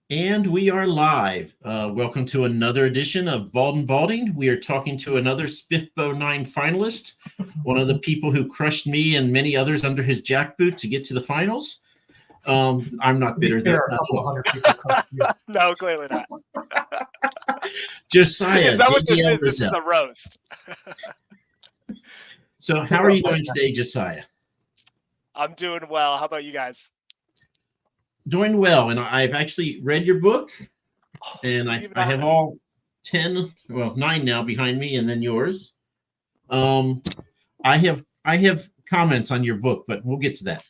And we are live. Welcome to another edition of Bald&Balding. We are talking to another SPFBO 9 finalist, one of the people who crushed me and many others under his jackboot to get to the finals. I'm not bitter, though. A couple hundred people crushed you. No, clearly not. Josiah, Is that what this J.D.L, is? This is Rosell. a roast. So how are you doing today, Josiah? I'm doing well. How about you guys? Doing well, and I've actually read your book, and I have all 9 now behind me, and then yours. I have comments on your book, but we'll get to that.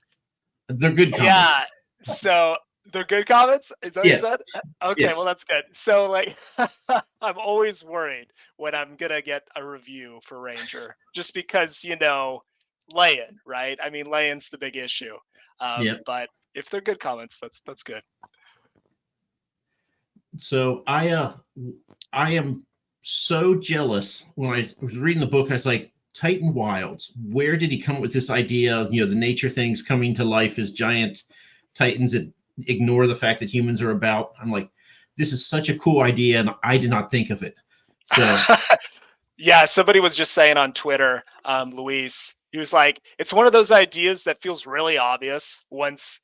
They're good comments. Yeah, so they're good comments? Is that what you said? Okay, Yes. well, that's good. So, I'm always worried when I'm going to get a review for Ranger, just because, lay-in, right? I mean, lay-in's the big issue. But if they're good comments, that's good. So I am so jealous. When I was reading the book, I was like, Titan Wilds, where did he come up with this idea of, the nature things coming to life as giant titans that ignore the fact that humans are about? I'm like, this is such a cool idea, and I did not think of it. So yeah, somebody was just saying on Twitter, Luis, he was like, it's one of those ideas that feels really obvious once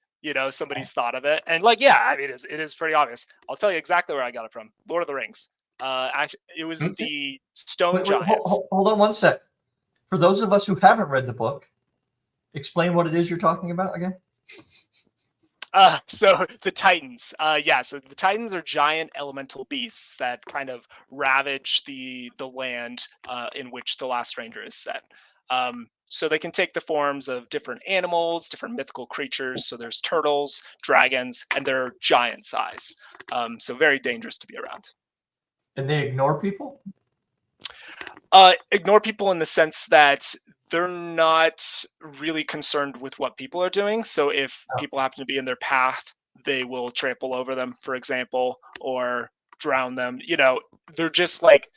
somebody's thought of it. And I mean, it is pretty obvious. I'll tell you exactly where I got it from. Lord of the Rings. Actually, it was the stone giants. Hold on one sec. For those of us who haven't read the book, explain what it is you're talking about again. So the Titans. So the Titans are giant elemental beasts that kind of ravage the land in which the Last Ranger is set. So they can take the forms of different animals, different mythical creatures. So there's turtles, dragons, and they're giant size. So very dangerous to be around. And they ignore people? Ignore people in the sense that they're not really concerned with what people are doing. So if people happen to be in their path, they will trample over them, for example, or drown them. They're just like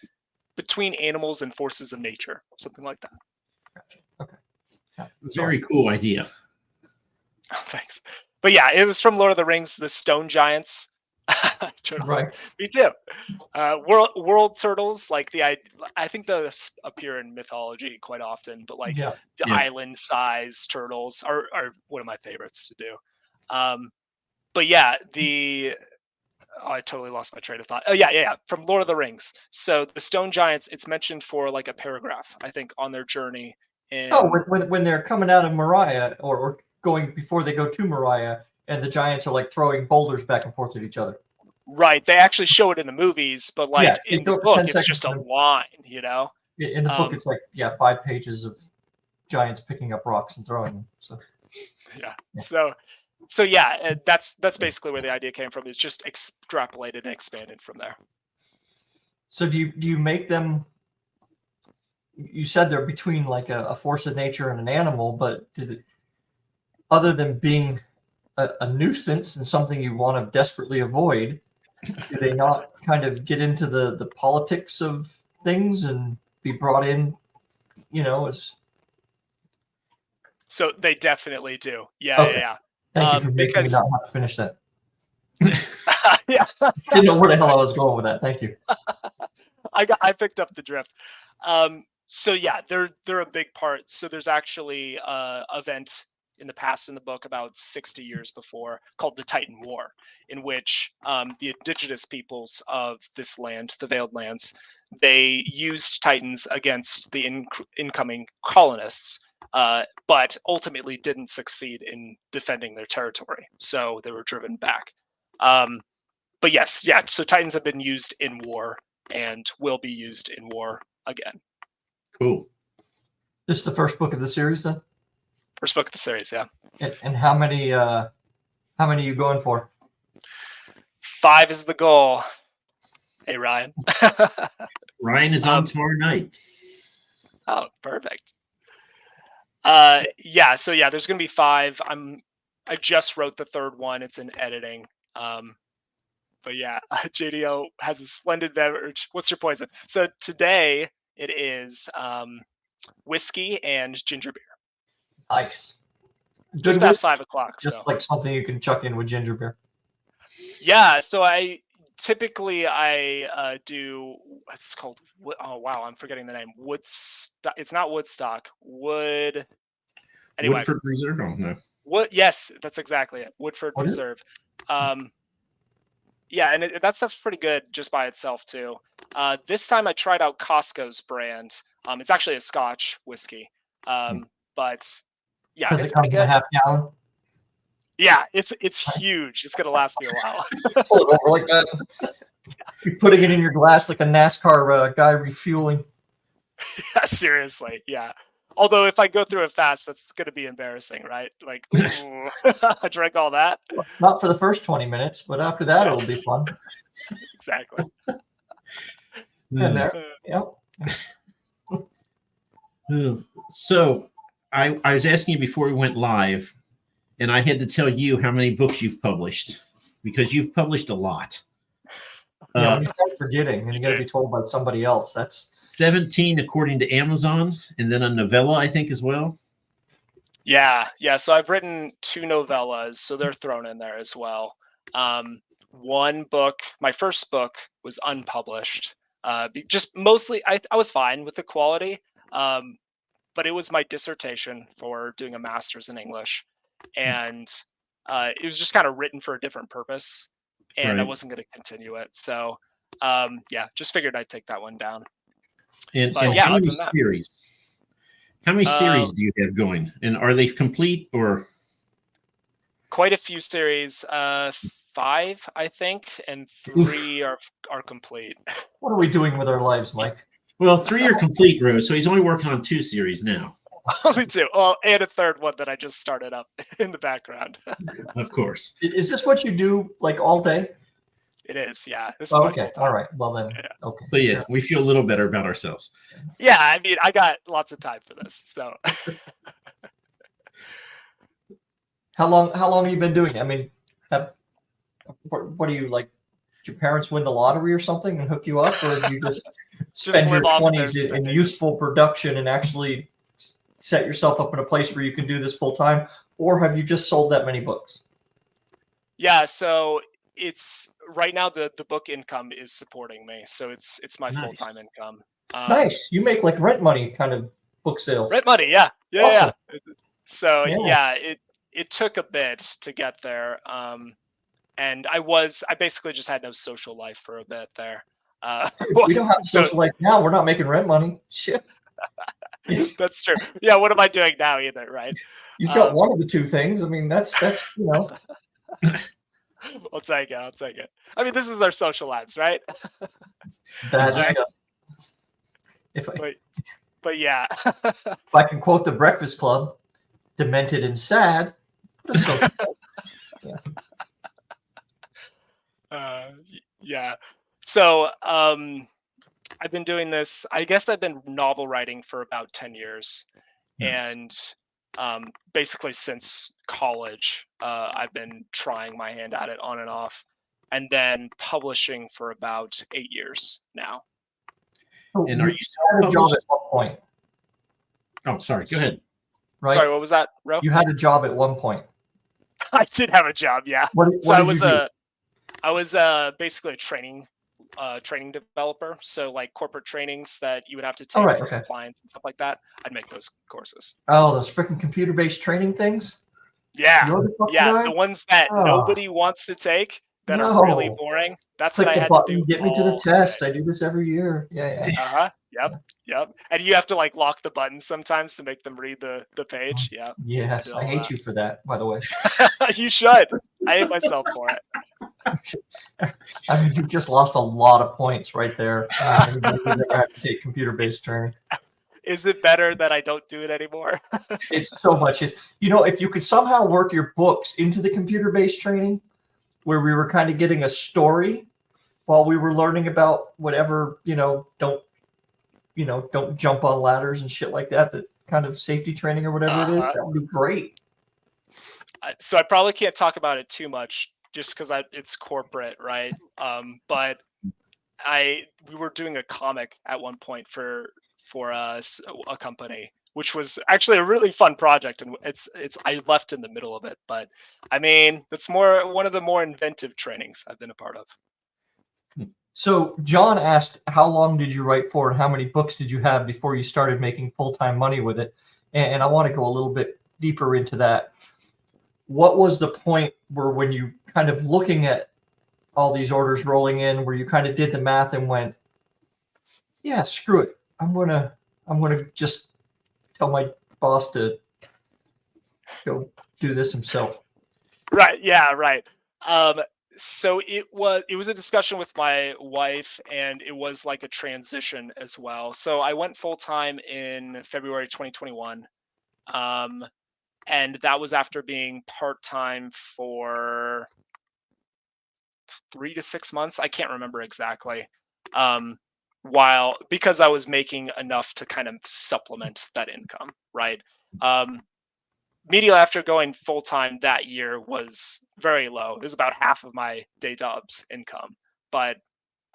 between animals and forces of nature, something like that. Gotcha. Okay. Yeah, very cool idea. Oh, thanks. But yeah, it was from Lord of the Rings, the stone giants. Turtles. Right. Me too. World turtles, I think those appear in mythology quite often, but the island size turtles are one of my favorites to do. But yeah, I totally lost my train of thought. Oh yeah. From Lord of the Rings. So the stone giants, it's mentioned for a paragraph, I think, on their journey. When they're coming out of Moriah or going before they go to Moriah, and the giants are throwing boulders back and forth at each other. Right. They actually show it in the movies, but in the book, it's just a line, In the book, it's 5 pages of giants picking up rocks and throwing them. So that's basically where the idea came from. It's just extrapolated and expanded from there. So do you make them? You said they're between a force of nature and an animal, but other than being a nuisance and something you want to desperately avoid, do they not kind of get into the politics of things and be brought in, as... So they definitely do. Yeah. Thank you for making me not have to finish that. Didn't know where the hell I was going with that. Thank you. I picked up the drift. So yeah, they're a big part. So there's actually an event in the past in the book about 60 years before called the Titan War, in which the indigenous peoples of this land, the Veiled Lands, they used Titans against the incoming colonists, but ultimately didn't succeed in defending their territory. So they were driven back. But yes, so Titans have been used in war and will be used in war again. Cool. This is the first book of the series, then? First book of the series, yeah. And how many are you going for? 5 is the goal. Hey, Ryan. Ryan is on tomorrow night. Oh, perfect. So there's gonna be 5. I just wrote the 3rd one. It's in editing. But yeah, J.D.L has a splendid beverage. What's your poison? So today it is whiskey and ginger beer. Nice. Just past 5 o'clock. Just like something you can chuck in with ginger beer. Yeah, so I typically do what's it called. Oh wow, I'm forgetting the name. Woodstock. It's not Woodstock. Anyway, Woodford Reserve? Oh, no. Yes, that's exactly it. Woodford What is it? Reserve. Yeah, and that stuff's pretty good just by itself too. This time I tried out Costco's brand. It's actually a Scotch whiskey. But yeah, Does it's it come pretty in a good. half gallon? Yeah, it's huge. It's gonna last me a while. Pull it over like that. You're putting it in your glass like a NASCAR guy refueling. Seriously, yeah. Although if I go through it fast, that's gonna be embarrassing, right? Like, ooh, I drank all that. Not for the first 20 minutes, but after that, Yeah. it'll be fun. Exactly. And there, yep. So I was asking you before we went live, and I had to tell you how many books you've published, because you've published a lot. Yeah, when you start forgetting, and you got to be told by somebody else. That's 17 according to Amazon, and then a novella, I think, as well. Yeah. So I've written 2 novellas, so they're thrown in there as well. One book, my first book, was unpublished. Just mostly, I was fine with the quality, but it was my dissertation for doing a master's in English, and it was just kind of written for a different purpose, and I Right. wasn't going to continue it. So, yeah, just figured I'd take that one down. And But yeah, how other many than that, series? How many series do you have going? And are they complete or? quite a few series. 5, I think, and 3 are complete. what are we doing with our lives, Mike? Well, 3 are complete, Rose. So he's only working on 2 series now. Only 2. Well, and a third one that I just started up in the background. Of course. Is this what you do like all day? It is, yeah. This is Oh, my okay, full-time. all right. Well then, Yeah. okay. So yeah, we feel a little better about ourselves. Yeah, I mean, I got lots of time for this. So How long have you been doing it? I mean, what do you like? Did your parents win the lottery or something and hook you up, or do you just spend your live off their 20s in spending. useful production and actually set yourself up in a place where you can do this full time, or have you just sold that many books? Yeah, so it's right now the book income is supporting me, so it's my Nice. full-time income. Nice, you make like rent money kind of book sales. Rent money, yeah. Awesome. So Yeah. it took a bit to get there. And I basically just had no social life for a bit there. Dude, we don't have social life now. We're not making rent money. Shit. That's true. Yeah, what am I doing now either, right? You've got one of the 2 things. I mean, that's you know. I'll take it. I mean, this is our social lives, right? Exactly. But yeah. If I can quote the Breakfast Club, demented and sad. What a social life. Yeah. Yeah. So I've been doing this. I guess I've been novel writing for about 10 years, Nice. and basically since college, I've been trying my hand at it on and off, and then publishing for about 8 years now. And are you had a job self-published? at one point, Oh, sorry. Go ahead. right? Sorry, what was that, Ro? You had a job at one point. I did have a job, yeah. What So did you do? I was basically a training developer. So like corporate trainings that you would have to take right, for okay. compliance and stuff like that. I'd make those courses. Oh, those freaking computer-based training things? Yeah, You're the fucking yeah, guy? the ones that Oh. nobody wants to take that are really No. boring. That's Click what I the had to button, do. get me to the all test. day. I do this every year. Yeah. Yep. And you have to like lock the buttons sometimes to make them read the page. Yeah. Yes, I hate you for that, by the way. You should. I hate myself for it. I mean, you just lost a lot of points right there. Anybody who's ever had to take computer-based training. Is it better that I don't do it anymore? It's so much. You know, if you could somehow work your books into the computer-based training, where we were kind of getting a story while we were learning about whatever, don't jump on ladders and shit like that, that kind of safety training or whatever it is, that would be great. So I probably can't talk about it too much just because it's corporate, right? But we were doing a comic at one point for a company which was actually a really fun project, and I left in the middle of it. But I mean, that's one of the more inventive trainings I've been a part of. So John asked, how long did you write for, and how many books did you have before you started making full-time money with it? And I want to go a little bit deeper into that. What was the point where, when you kind of looking at all these orders rolling in, where you kind of did the math and went, yeah, screw it, I'm gonna just tell my boss to go do this himself? Right. Yeah. Right. So it was a discussion with my wife, and it was like a transition as well. So I went full time in February 2021, and that was after being part time for 3 to 6 months. I can't remember exactly. Because I was making enough to kind of supplement that income, right? Immediately after going full time that year was very low. It was about half of my day job's income, but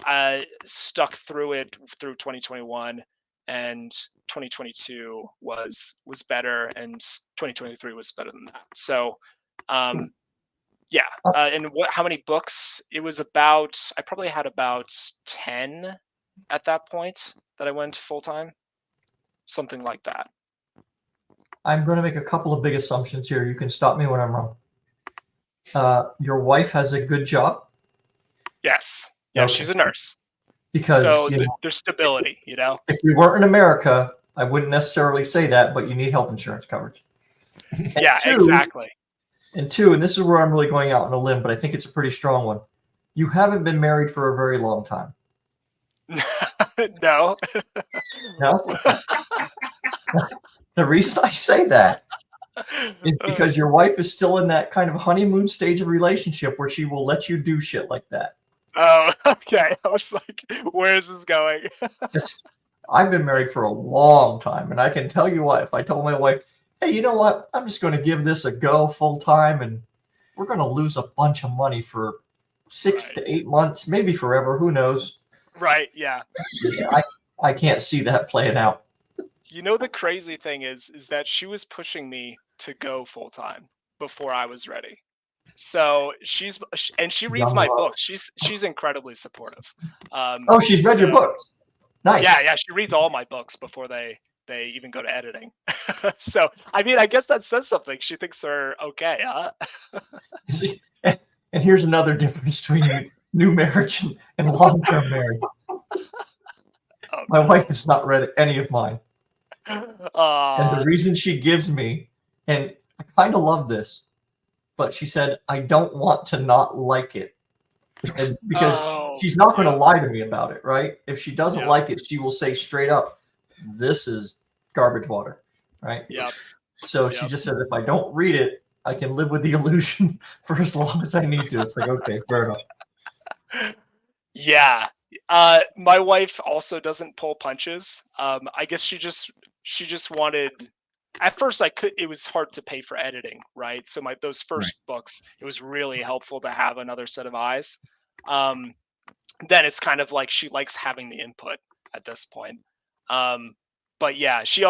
I stuck through it through 2021, and 2022 was better, and 2023 was better than that. So, yeah. And how many books? It was about, I probably had about 10 at that point that I went full time, something like that. I'm going to make a couple of big assumptions here. You can stop me when I'm wrong. Your wife has a good job? Yes. Yeah, Okay. she's a nurse. Because so there's stability, If we weren't in America, I wouldn't necessarily say that, but you need health insurance coverage. Yeah, exactly. And two, and this is where I'm really going out on a limb, but I think it's a pretty strong one. You haven't been married for a very long time. No. No? The reason I say that is because your wife is still in that kind of honeymoon stage of relationship where she will let you do shit like that. Oh, okay. I was like, where is this going? I've been married for a long time, and I can tell you what, if I told my wife, hey, you know what, I'm just going to give this a go full time, and we're going to lose a bunch of money for 6 to 8 months, maybe forever, who knows? Right, yeah. I can't see that playing out. The crazy thing is that she was pushing me to go full time before I was ready. So she reads my books. She's incredibly supportive. She's read your books. Nice. Yeah, she reads all my books before they even go to editing. So I mean, I guess that says something. She thinks they're okay, huh? And here's another difference between new marriage and long-term marriage. My wife has not read any of mine. And the reason she gives me, and I kind of love this, but she said, I don't want to not like it. And because she's not going to lie to me about it, right? If she doesn't like it, she will say straight up, this is garbage water, right? Yep. So she just said, if I don't read it, I can live with the illusion for as long as I need to. It's like, okay, fair enough. Yeah. My wife also doesn't pull punches. I guess she just wanted, at first it was hard to pay for editing, right? So those first books, it was really helpful to have another set of eyes. Then it's kind of like she likes having the input at this point. But yeah, she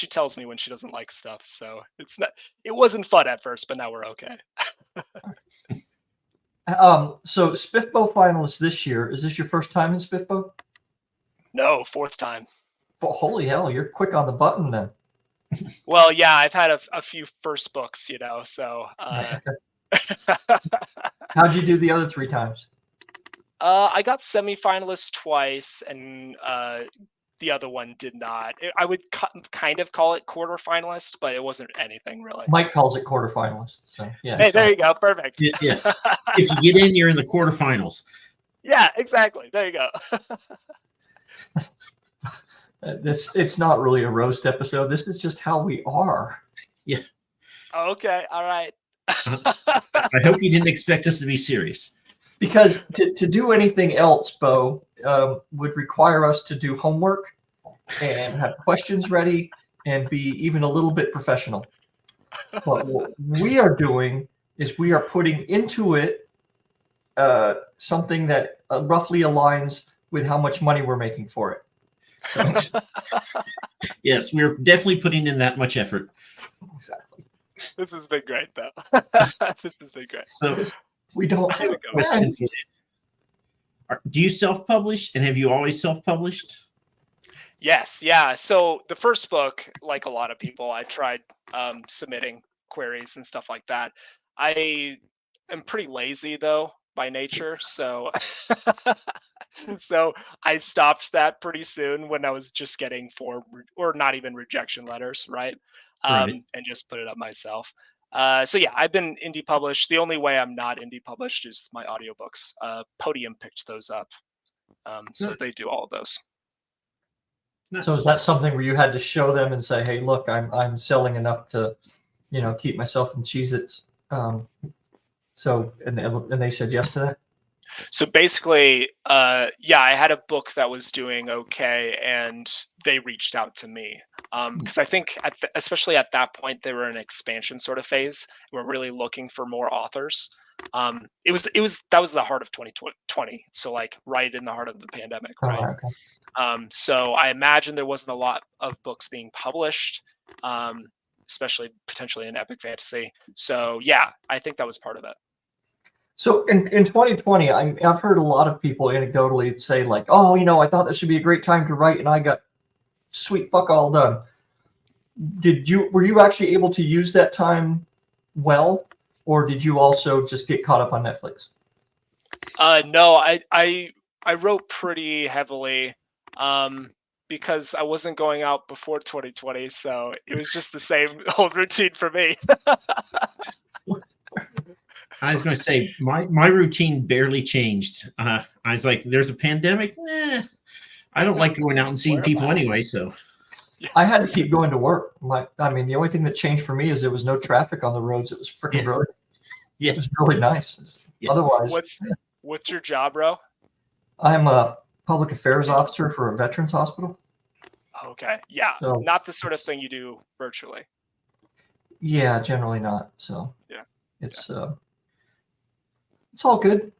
tells me when she doesn't like stuff. So it wasn't fun at first, but now we're okay. So SPFBO finalist this year, is this your first time in SPFBO? No, fourth time. Well, holy hell, you're quick on the button then. Well, yeah, I've had a few first books, so. How'd you do the other 3 times? I got semifinalist twice, and the other one did not. I would kind of call it quarterfinalist, but it wasn't anything really. Mike calls it quarterfinalist. So yeah. Hey, there you go. Perfect. Yeah. If you get in, you're in the quarterfinals. Yeah, exactly. There you go. It's not really a roast episode. This is just how we are. Yeah. Okay. All right. I hope you didn't expect us to be serious. Because to do anything else, Bo, would require us to do homework and have questions ready and be even a little bit professional. But what we are doing is we are putting into it something that roughly aligns with how much money we're making for it. So Yes, we're definitely putting in that much effort. exactly. This has been great, though. This has been great. So, Because we don't have question friends. for you. Do you self-publish, and have you always self-published? Yes, yeah. So the first book, like a lot of people, I tried submitting queries and stuff like that. I am pretty lazy though by nature, so so I stopped that pretty soon when I was just getting or not even rejection letters, right? Right. And just put it up myself. So yeah, I've been indie published. The only way I'm not indie published is my audiobooks. Podium picked those up, so they do all of those. So is that something where you had to show them and say, "Hey, look, I'm selling enough to, keep myself in Cheez-Its." So and they said yes to that. So basically, yeah, I had a book that was doing okay, and they reached out to me because I think, especially at that point, they were in an expansion sort of phase. We're really looking for more authors. That was the heart of 2020, so like right in the heart of the pandemic, Oh, right? okay. So I imagine there wasn't a lot of books being published, especially potentially in epic fantasy. So yeah, I think that was part of it. So in 2020, I've heard a lot of people anecdotally say like, "Oh, I thought this would be a great time to write, and I got sweet fuck all done." Were you actually able to use that time well, or did you also just get caught up on Netflix? No, I wrote pretty heavily because I wasn't going out before 2020, so it was just the same old routine for me. I was going to say my routine barely changed. I was like, "There's a pandemic. I don't like going out and seeing people anyway." So I had to keep going to work. The only thing that changed for me is there was no traffic on the roads. It was freaking brilliant. Yeah. It was really nice. Yeah. Otherwise, What's your job, bro? I'm a public affairs officer for a veterans hospital. Okay, yeah, So, not the sort of thing you do virtually. yeah, generally not. So Yeah, it's all good,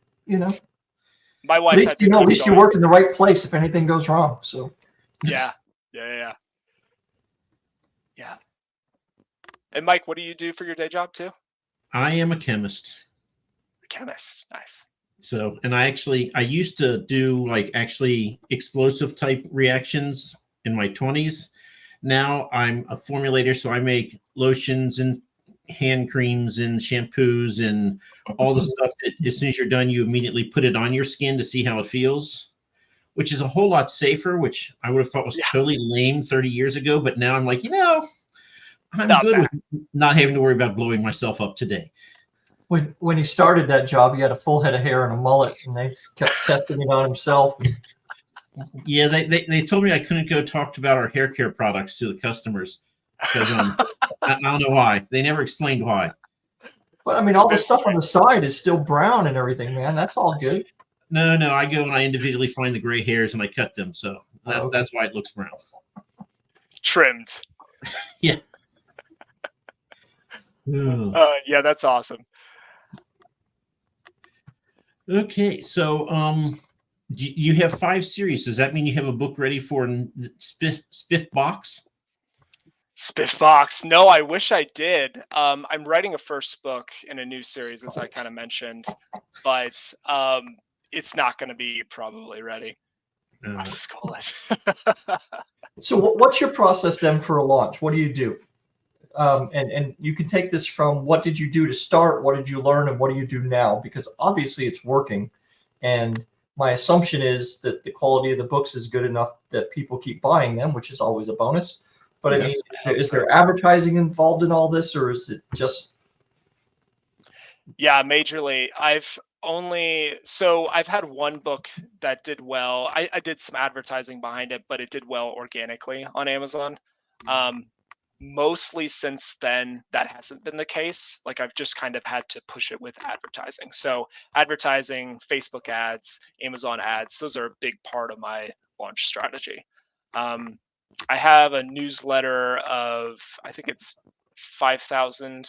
My wife At least, had to at keep least you going. work in the right place if anything goes wrong. So Yeah. And Mike, what do you do for your day job too? I am a chemist. A chemist. Nice. So, and I used to do like actually explosive type reactions in my 20s. Now I'm a formulator, so I make lotions and hand creams and shampoos and all the stuff that as soon as you're done, you immediately put it on your skin to see how it feels, which is a whole lot safer, which I would have thought was totally lame 30 years ago. But now I'm like, I'm Not good bad. with not having to worry about blowing myself up today. when he started that job, he had a full head of hair and a mullet, and they kept testing it on himself. Yeah, they told me I couldn't go talk about our hair care products to the customers because I don't know why. They never explained why. But all the stuff on the side is still brown and everything, man. That's all good. No, I go and I individually find the gray hairs and I cut them, so that's why it looks brown. Trimmed. Yeah. Yeah, that's awesome. Okay, so you have 5 series. Does that mean you have a book ready for Spiff Box? Spiff Box. No, I wish I did. I'm writing a first book in a new series, as I kind of mentioned, but it's not going to be probably ready. Let's call it. So what's your process then for a launch? What do you do? And you can take this from what did you do to start, what did you learn, and what do you do now? Because obviously it's working. And my assumption is that the quality of the books is good enough that people keep buying them, which is always a bonus. But Yes. is there advertising involved in all this, or is it just? Yeah, majorly. I've had one book that did well. I did some advertising behind it, but it did well organically on Amazon. Mostly since then, that hasn't been the case. Like I've just kind of had to push it with advertising. So advertising, Facebook ads, Amazon ads, those are a big part of my launch strategy. I have a newsletter of, I think it's 5,000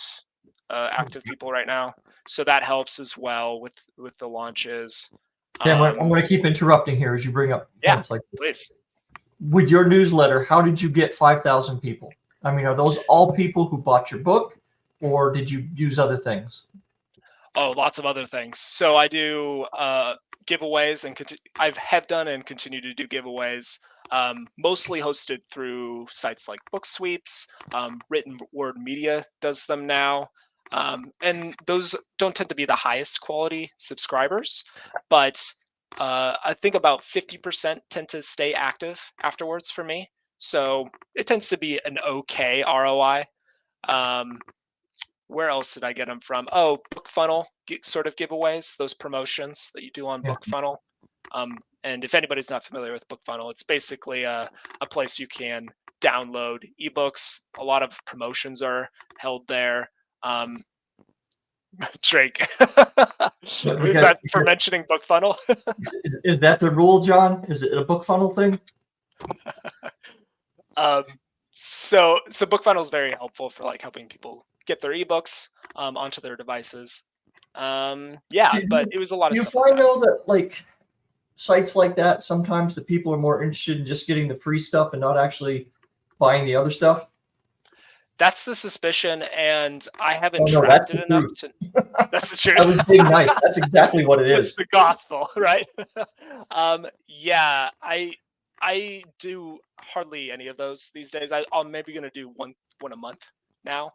active people right now. So that helps as well with the launches. Yeah, I'm going to keep interrupting here as you bring up points like this. Please. with your newsletter, how did you get 5,000 people? I mean, are those all people who bought your book, or did you use other things? Oh, lots of other things. So I do giveaways, and I have done and continue to do giveaways, mostly hosted through sites like Book Sweeps. Written Word Media does them now. And those don't tend to be the highest quality subscribers, but I think about 50% tend to stay active afterwards for me. So it tends to be an okay ROI. Where else did I get them from? Oh, BookFunnel sort of giveaways, those promotions that you do on BookFunnel. And if anybody's not familiar with BookFunnel, it's basically a place you can download ebooks. A lot of promotions are held there. Drake, is that for mentioning BookFunnel? Is that the rule, John? Is it a BookFunnel thing? So BookFunnel is very helpful for like helping people get their ebooks onto their devices. But it was a lot of stuff. You find though that like sites like that, sometimes the people are more interested in just getting the free stuff and not actually buying the other stuff? That's the suspicion, and I haven't tracked it enough. That's the truth. I was being nice. That's exactly what it is. It's the gospel, right? I do hardly any of those these days. I'm maybe going to do one a month now,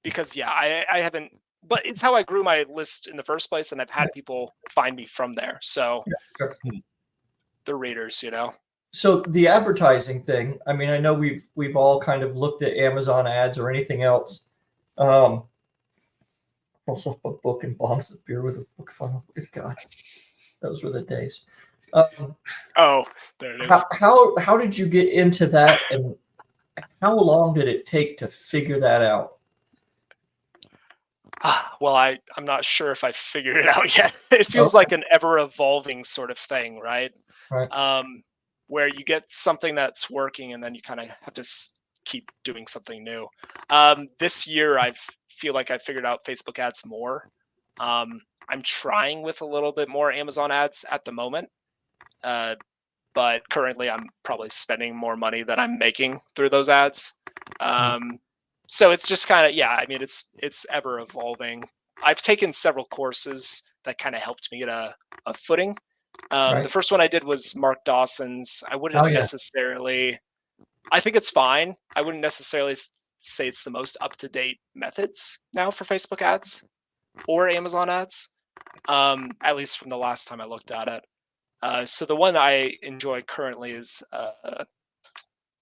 because I haven't. But it's how I grew my list in the first place, and I've had people find me from there. So the readers, So the advertising thing, I mean, I know we've all kind of looked at Amazon ads or anything else. Also a book and bombs of beer with a book funnel. Good God, those were the days. Oh, there it is. How did you get into that, and how long did it take to figure that out? Well, I'm not sure if I figured it out yet. It feels like an ever-evolving sort of thing, right? Right. Where you get something that's working, and then you kind of have to keep doing something new. This year, I feel like I figured out Facebook ads more. I'm trying with a little bit more Amazon ads at the moment, but currently I'm probably spending more money than I'm making through those ads. So it's just kind of, I mean, it's ever evolving. I've taken several courses that kind of helped me get a footing. The first one I did was Mark Dawson's. I wouldn't necessarily, I think it's fine. I wouldn't necessarily say it's the most up-to-date methods now for Facebook ads or Amazon ads, at least from the last time I looked at it. So the one I enjoy currently is, oh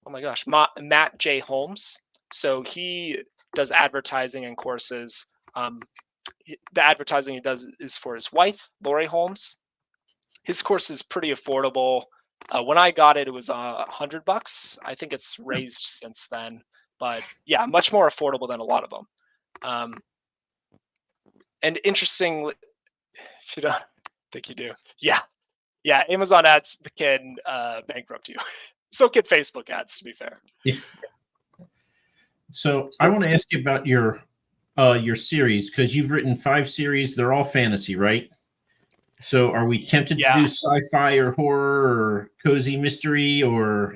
my gosh, Matt J. Holmes. So he does advertising and courses. The advertising he does is for his wife, Lori Holmes. His course is pretty affordable. When I got it, it was $100. I think it's raised since then, but much more affordable than a lot of them. And interesting, if you don't think you do, Amazon ads can bankrupt you. So can Facebook ads, to be fair. Yeah. So I want to ask you about your series, because you've written 5 series. They're all fantasy, right? So are we tempted to do sci-fi or horror or cozy mystery or,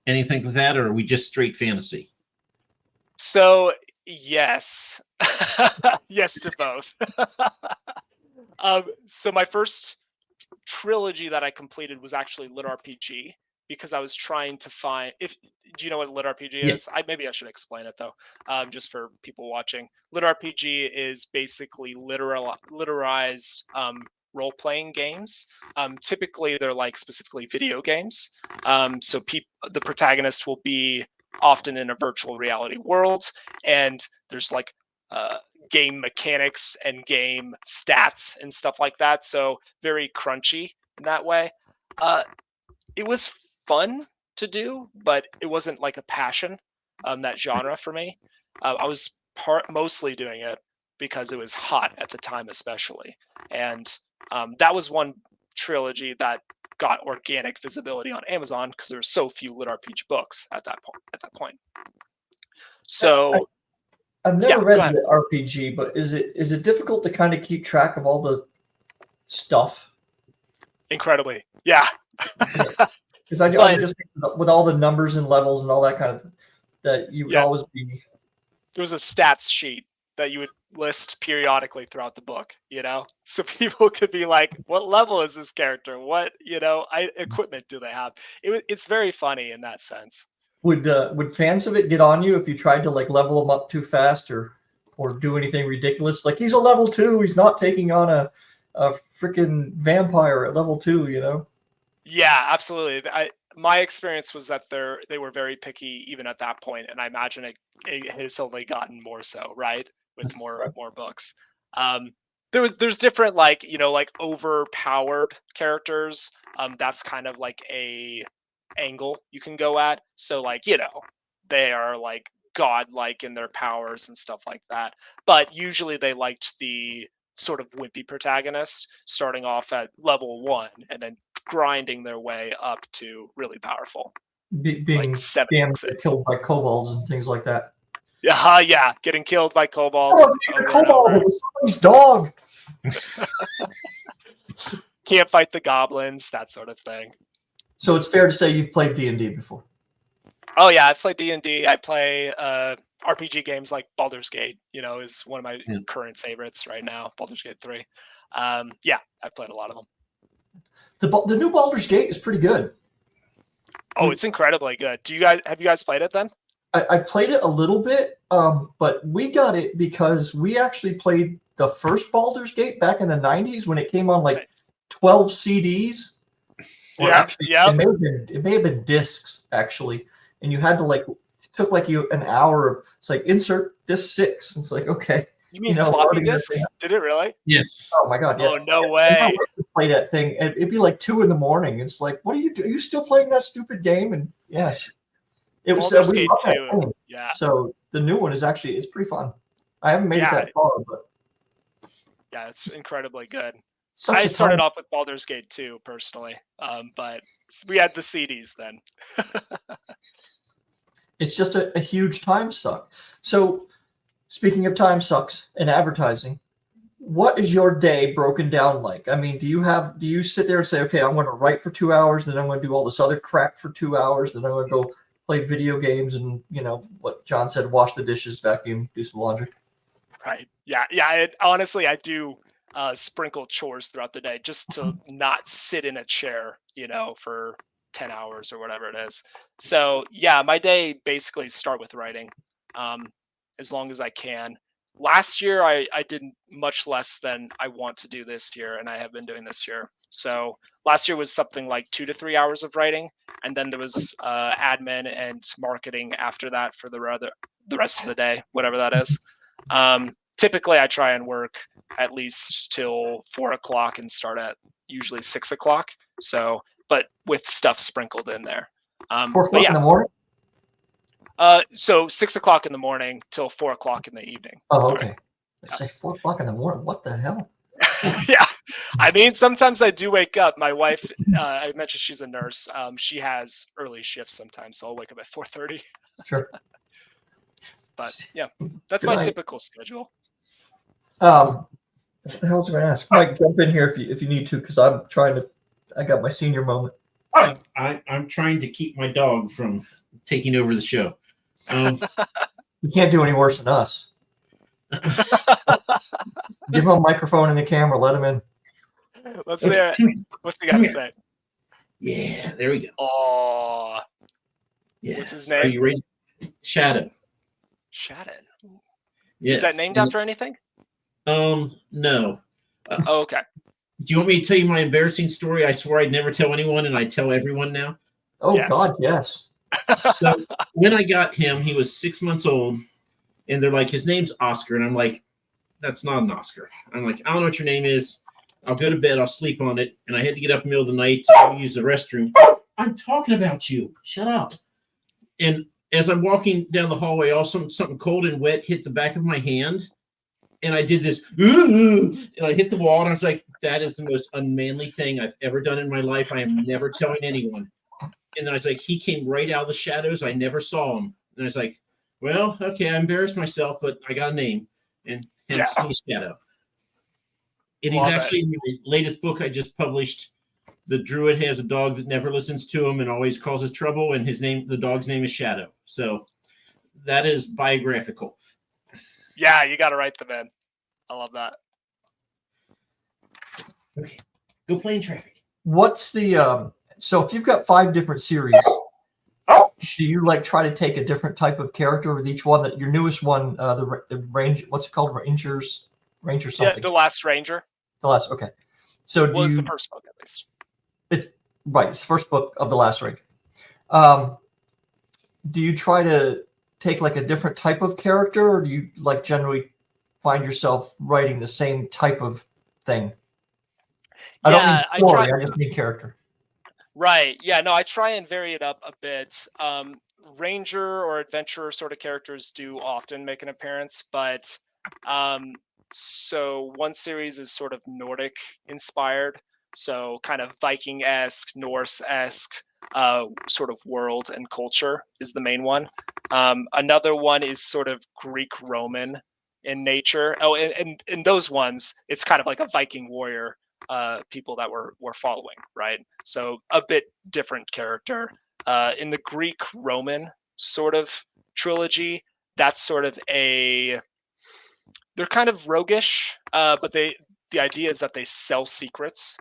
anything like that? Or are we just straight fantasy? So yes, yes to both. So my first trilogy that I completed was actually Lit RPG, because I was trying to find, do you know what Lit RPG is? Maybe I should explain it though, just for people watching. Lit RPG is basically literized role-playing games. Typically they're like specifically video games. So the protagonist will be often in a virtual reality world, and there's like game mechanics and game stats and stuff like that. So very crunchy in that way. It was fun to do, but it wasn't like a passion, that genre for me. I was mostly doing it because it was hot at the time, especially. And that was one trilogy that got organic visibility on Amazon because there were so few Lit RPG books at that point. So I've never read the RPG, but is it difficult to kind of keep track of all the stuff? Incredibly, yeah. Because I would just think with all the numbers and levels and all that kind of that you would always be. There was a stats sheet that you would list periodically throughout the book, so people could be like, what level is this character? What, equipment do they have? It's very funny in that sense. Would fans of it get on you if you tried to like level them up too fast or do anything ridiculous? Like, he's a level 2, he's not taking on a freaking vampire at level 2, Yeah, absolutely. My experience was that they were very picky even at that point, and I imagine it has only gotten more so, right, with more books. There's different like overpowered characters. That's kind of like a angle you can go at. So like they are like godlike in their powers and stuff like that. But usually they liked the sort of wimpy protagonist starting off at level 1 and then grinding their way up to really powerful, being like 7, killed by kobolds and things like that. Yeah, getting killed by kobolds. A kobold was somebody's dog. Can't fight the goblins, that sort of thing. So it's fair to say you've played D&D before. Oh yeah, I've played D&D. I play RPG games like Baldur's Gate. Is one of my current favorites right now. Baldur's Gate 3. Yeah, I've played a lot of them. The new Baldur's Gate is pretty good. Oh, it's incredibly good. Have you guys played it then? I played it a little bit, but we got it because we actually played the first Baldur's Gate back in the 90s when it came on like 12 CDs. Yeah. It may have been discs actually, and you had to like, it took like you an hour. It's like insert disc 6. It's like, okay. You mean floppy disks? Did it really? Yes. Oh my god! Yeah. Oh no way! Play that thing. It'd be like 2 a.m. It's like, what are you doing? Are you still playing that stupid game? And yes, it was. We love that game. Yeah. So the new one is actually, it's pretty fun. I haven't made it that far, but yeah, it's incredibly good. I started off with Baldur's Gate 2 personally, but we had the CDs then. It's just a huge time suck. So speaking of time sucks and advertising, what is your day broken down like? I mean, do you sit there and say, okay, I'm going to write for 2 hours, then I'm going to do all this other crap for 2 hours, then I'm going to go play video games and, what John said, wash the dishes, vacuum, do some laundry? Right. Yeah. Honestly, I do sprinkle chores throughout the day just to not sit in a chair, for 10 hours or whatever it is. So yeah, my day basically start with writing. As long as I can. Last year, I did much less than I want to do this year, and I have been doing this year. So last year was something like 2 to 3 hours of writing, and then there was admin and marketing after that for the rest of the day, whatever that is. Typically, I try and work at least till 4 o'clock and start at usually 6 o'clock. So, but with stuff sprinkled in there. 4 o'clock in the morning? So 6 o'clock in the morning till 4 o'clock in the evening. Oh, sorry. Okay. I say 4 o'clock in the morning. What the hell? Yeah. I mean, sometimes I do wake up. My wife, I mentioned she's a nurse. She has early shifts sometimes, so I'll wake up at 4:30. Sure. But yeah, that's my typical schedule. What the hell was I going to ask? Mike, jump in here if you need to, because I got my senior moment. I'm trying to keep my dog from taking over the show. You can't do any worse than us. Give him a microphone and the camera. Let him in. Let's see it. What's he got to say? Yeah, there we go. Oh, yeah. What's his name? Are you ready? Shadow. Shadow. Yes. Is that named after anything? No. Oh, okay. Do you want me to tell you my embarrassing story? I swore I'd never tell anyone, and I tell everyone now. Oh, yes. God, yes. So when I got him, he was 6 months old, and they're like, his name's Oscar. And I'm like, that's not an Oscar. I'm like, I don't know what your name is. I'll go to bed. I'll sleep on it. And I had to get up in the middle of the night to go use the restroom. I'm talking about you. Shut up. And as I'm walking down the hallway, all something cold and wet hit the back of my hand. And I did this, and I hit the wall. And I was like, that is the most unmanly thing I've ever done in my life. I am never telling anyone. And then I was like, he came right out of the shadows. I never saw him. And I was like, well, okay, I embarrassed myself, but I got a name. And hence he's Shadow. And he's actually in the latest book I just published, the druid has a dog that never listens to him and always causes trouble, and the dog's name is Shadow. So that is biographical. Yeah, you got to write them in. I love that. Okay, go play in traffic. What's the so if you've got 5 different series, do you like try to take a different type of character with each one? That your newest one, the range, what's it called, Ranger something? Yeah, The Last Ranger. The last, okay. So do Was you? the first book at least? Right, it's the first book of The Last Ranger. Do you try to take like a different type of character, or do you like generally find yourself writing the same type of thing? I don't mean story, I just mean character. Right. Yeah, no, I try and vary it up a bit. Ranger or adventurer sort of characters do often make an appearance, but so one series is sort of Nordic inspired, so kind of Viking-esque, Norse-esque sort of world and culture is the main one. Another one is sort of Greek Roman in nature. Oh, and in those ones, it's kind of like a Viking warrior people that we're following, right? So a bit different character. In the Greek Roman sort of trilogy, that's sort of they're kind of roguish, but the idea is that they sell secrets.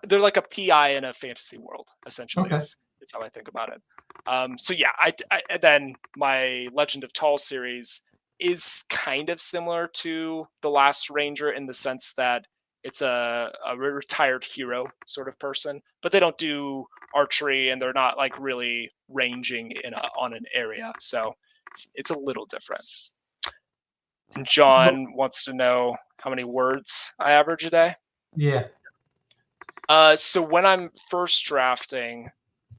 They're like a PI in a fantasy world, essentially. Okay. Is how I think about it. So yeah, I then my Legend of Tall series is kind of similar to The Last Ranger in the sense that it's a retired hero sort of person, but they don't do archery and they're not like really ranging on an area. So it's a little different. And John wants to know how many words I average a day. Yeah. So when I'm first drafting,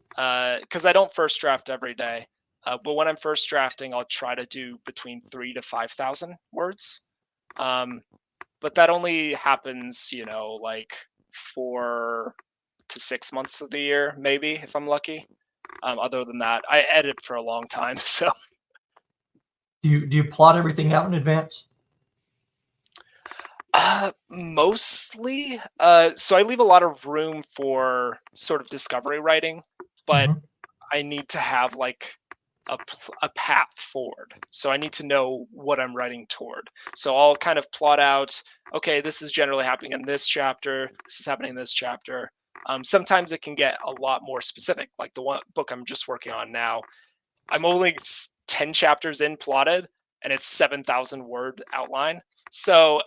because I don't first draft every day, but when I'm first drafting, I'll try to do between 3,000 to 5,000 words. But that only happens, like 4 to 6 months of the year, maybe, if I'm lucky. Other than that, I edit for a long time. So Do you plot everything out in advance? mostly. So I leave a lot of room for sort of discovery writing, but I need to have like a path forward. So I need to know what I'm writing toward. So I'll kind of plot out, okay, this is generally happening in this chapter. This is happening in this chapter. Sometimes it can get a lot more specific. Like the one book I'm just working on now, I'm only 10 chapters in plotted, and it's 7,000 word outline. So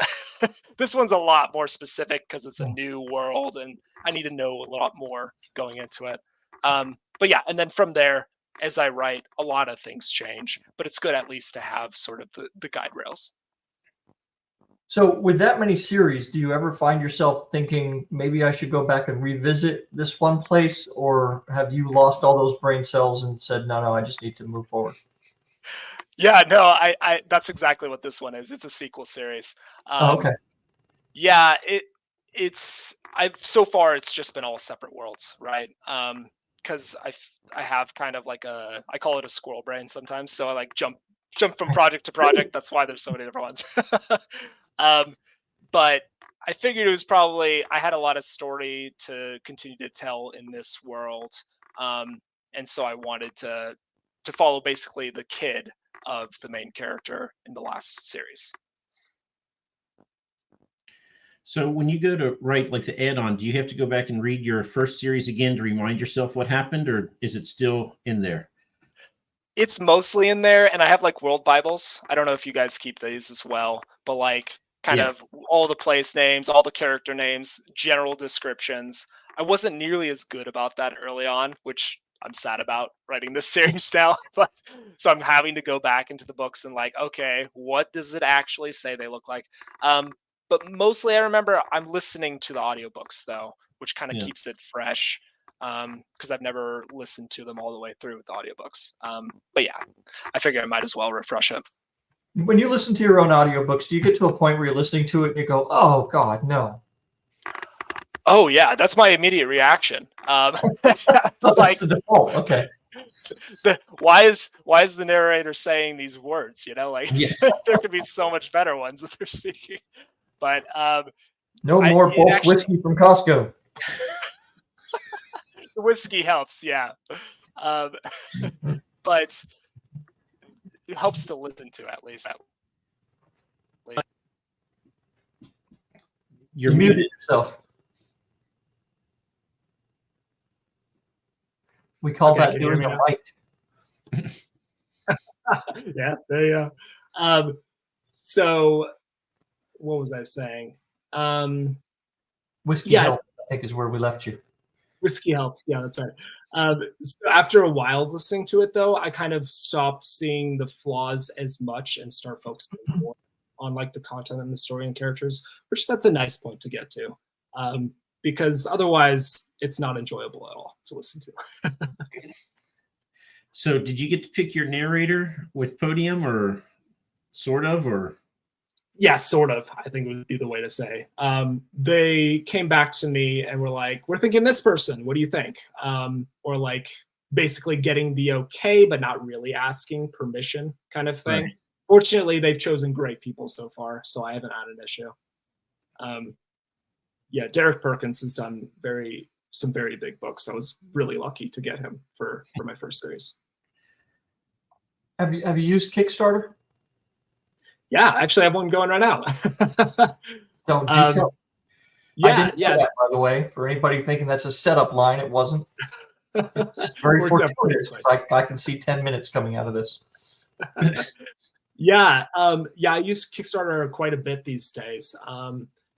this one's a lot more specific because it's a new world, and I need to know a lot more going into it. But yeah, and then from there, as I write, a lot of things change, but it's good at least to have sort of the guide rails. So with that many series, do you ever find yourself thinking maybe I should go back and revisit this one place, or have you lost all those brain cells and said, no, I just need to move forward? Yeah, no, I that's exactly what this one is. It's a sequel series. Okay. Yeah, so far it's just been all separate worlds, right? Because I have kind of like I call it a squirrel brain sometimes. So I like jump from project to project. That's why there's so many different ones. But I figured it was probably I had a lot of story to continue to tell in this world, and so I wanted to follow basically the kid of the main character in the last series. So when you go to write like the add-on, do you have to go back and read your first series again to remind yourself what happened, or is it still in there? It's mostly in there, and I have like world Bibles. I don't know if you guys keep these as well, but like kind of all the place names, all the character names, general descriptions. I wasn't nearly as good about that early on, which I'm sad about writing this series now. But so I'm having to go back into the books and like, okay, what does it actually say they look like? But mostly I remember I'm listening to the audiobooks though, which kind of keeps it fresh. Because I've never listened to them all the way through with audiobooks. But yeah, I figure I might as well refresh it. When you listen to your own audiobooks, do you get to a point where you're listening to it and you go, oh God, no? Oh yeah, that's my immediate reaction. That's like the default. Okay. Why is the narrator saying these words? Like there could be so much better ones that they're speaking. But no more bulk whiskey from Costco. whiskey helps, yeah. But it helps to listen to at least. You're You muted. muted yourself. We call Okay, that can you hear doing me a now? right. Yeah, there you go. So what was I saying? Whiskey Yeah. Help, I think, is where we left you. Whiskey helps. Yeah, that's right. So after a while of listening to it, though, I kind of stopped seeing the flaws as much and start focusing more on like the content and the story and characters, which that's a nice point to get to, because otherwise it's not enjoyable at all to listen to. So did you get to pick your narrator with Podium, or sort of, or? Yeah, sort of, I think would be the way to say. They came back to me and were like, we're thinking this person, what do you think? Or like basically getting the okay, but not really asking permission kind of thing. Right. Fortunately, they've chosen great people so far, so I haven't had an issue. Yeah, Derek Perkins has done some very big books. I was really lucky to get him for my first series. Have you used Kickstarter? Yeah, actually, I have one going right now. So do tell. I Yeah, didn't know yes. that, by the way, for anybody thinking that's a setup line, it wasn't. It's just very Worked out fortuitous. perfectly. I can see 10 minutes coming out of this. Yeah, I use Kickstarter quite a bit these days.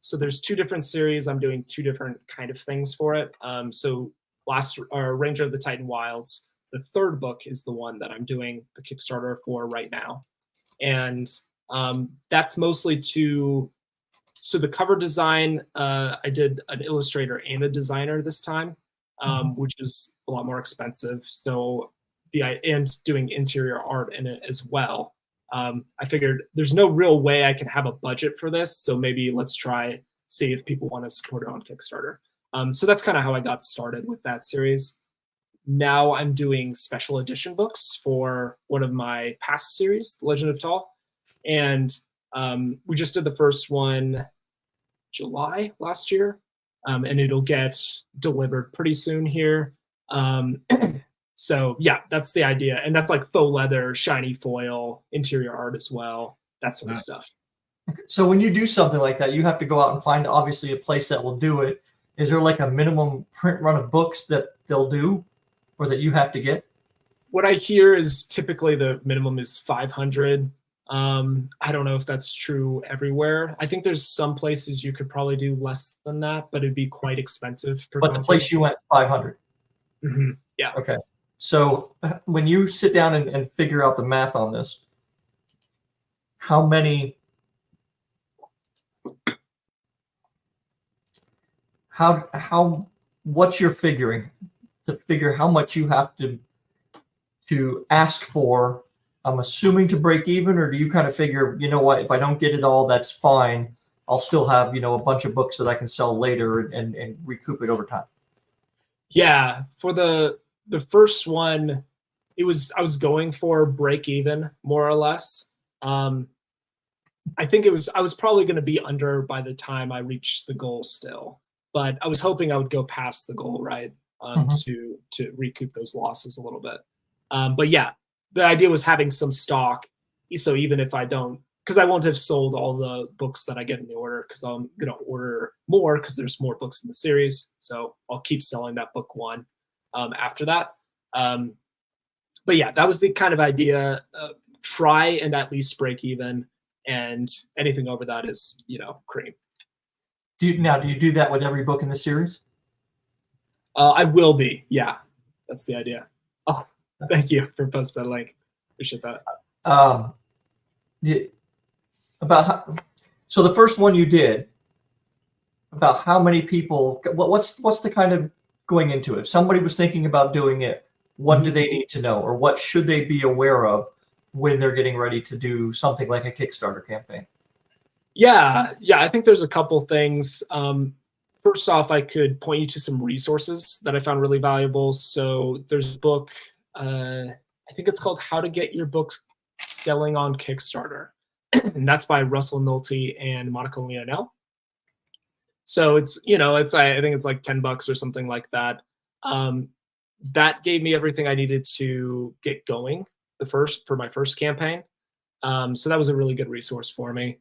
So there's 2 different series. I'm doing 2 different kind of things for it. So Ranger of the Titan Wilds, the 3rd book is the one that I'm doing the Kickstarter for right now. And that's mostly so the cover design, I did an illustrator and a designer this time, which is a lot more expensive. So and doing interior art in it as well. I figured there's no real way I can have a budget for this, so maybe let's see if people want to support it on Kickstarter. So that's kind of how I got started with that series. Now I'm doing special edition books for one of my past series, The Legend of Tal, and we just did the first one July last year, and it'll get delivered pretty soon here. So yeah, that's the idea. And that's like faux leather, shiny foil, interior art as well, that sort of stuff. So when you do something like that, you have to go out and find obviously a place that will do it. Is there like a minimum print run of books that they'll do or that you have to get? What I hear is typically the minimum is 500. I don't know if that's true everywhere. I think there's some places you could probably do less than that, but it'd be quite expensive. But the place you went, 500. Mm-hmm. Yeah. Okay. So when you sit down and figure out the math on this, what's your figuring to figure how much you have to ask for? I'm assuming to break even, or do you kind of figure, you know what, if I don't get it all, that's fine. I'll still have, a bunch of books that I can sell later and recoup it over time. Yeah. For the first one, I was going for break even, more or less. I think I was probably going to be under by the time I reached the goal still, but I was hoping I would go past the goal, right? To recoup those losses a little bit. But yeah, the idea was having some stock. So even if I don't, because I won't have sold all the books that I get in the order, because I'm going to order more because there's more books in the series. So I'll keep selling that book one after that. But yeah, that was the kind of idea. Try and at least break even, and anything over that is, cream. Do you do that with every book in the series? I will be. Yeah, that's the idea. Oh, thank you for posting that link. Appreciate that. So the first one you did, about how many people? What's the kind of going into it? If somebody was thinking about doing it, what do they need to know, or what should they be aware of when they're getting ready to do something like a Kickstarter campaign? Yeah, I think there's a couple things. First off, I could point you to some resources that I found really valuable. So there's a book, I think it's called How to Get Your Books Selling on Kickstarter. And that's by Russell Nolte and Monica Leonel. So it's, I think it's like $10 or something like that. That gave me everything I needed to get going for my first campaign. So that was a really good resource for me.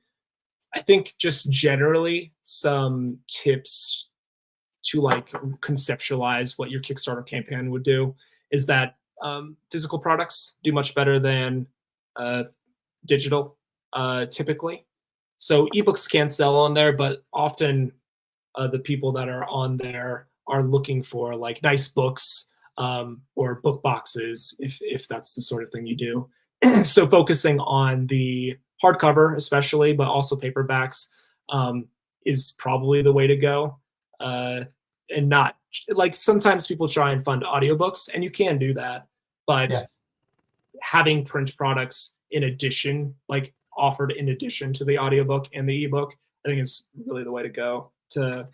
I think just generally some tips to like conceptualize what your Kickstarter campaign would do is that physical products do much better than digital typically. So ebooks can sell on there, but often the people that are on there are looking for like nice books or book boxes, if that's the sort of thing you do. So focusing on the hardcover especially, but also paperbacks is probably the way to go. And not like sometimes people try and fund audiobooks, and you can do that, but having print products in addition, like offered in addition to the audiobook and the ebook, I think is really the way to go to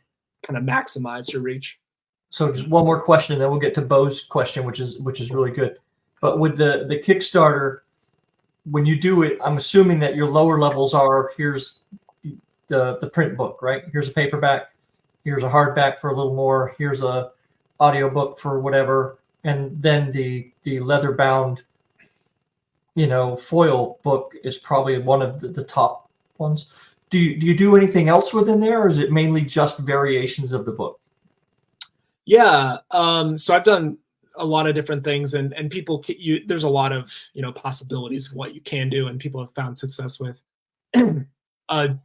kind of maximize your reach. So just one more question, and then we'll get to Bo's question, which is really good. But with the Kickstarter, when you do it, I'm assuming that your lower levels are, here's the print book, right? Here's a paperback, here's a hardback for a little more, here's a audiobook for whatever, and then the leather bound, foil book is probably one of the top ones. Do you do anything else within there, or is it mainly just variations of the book? Yeah, so I've done a lot of different things, and people, there's a lot of possibilities of what you can do, and people have found success with.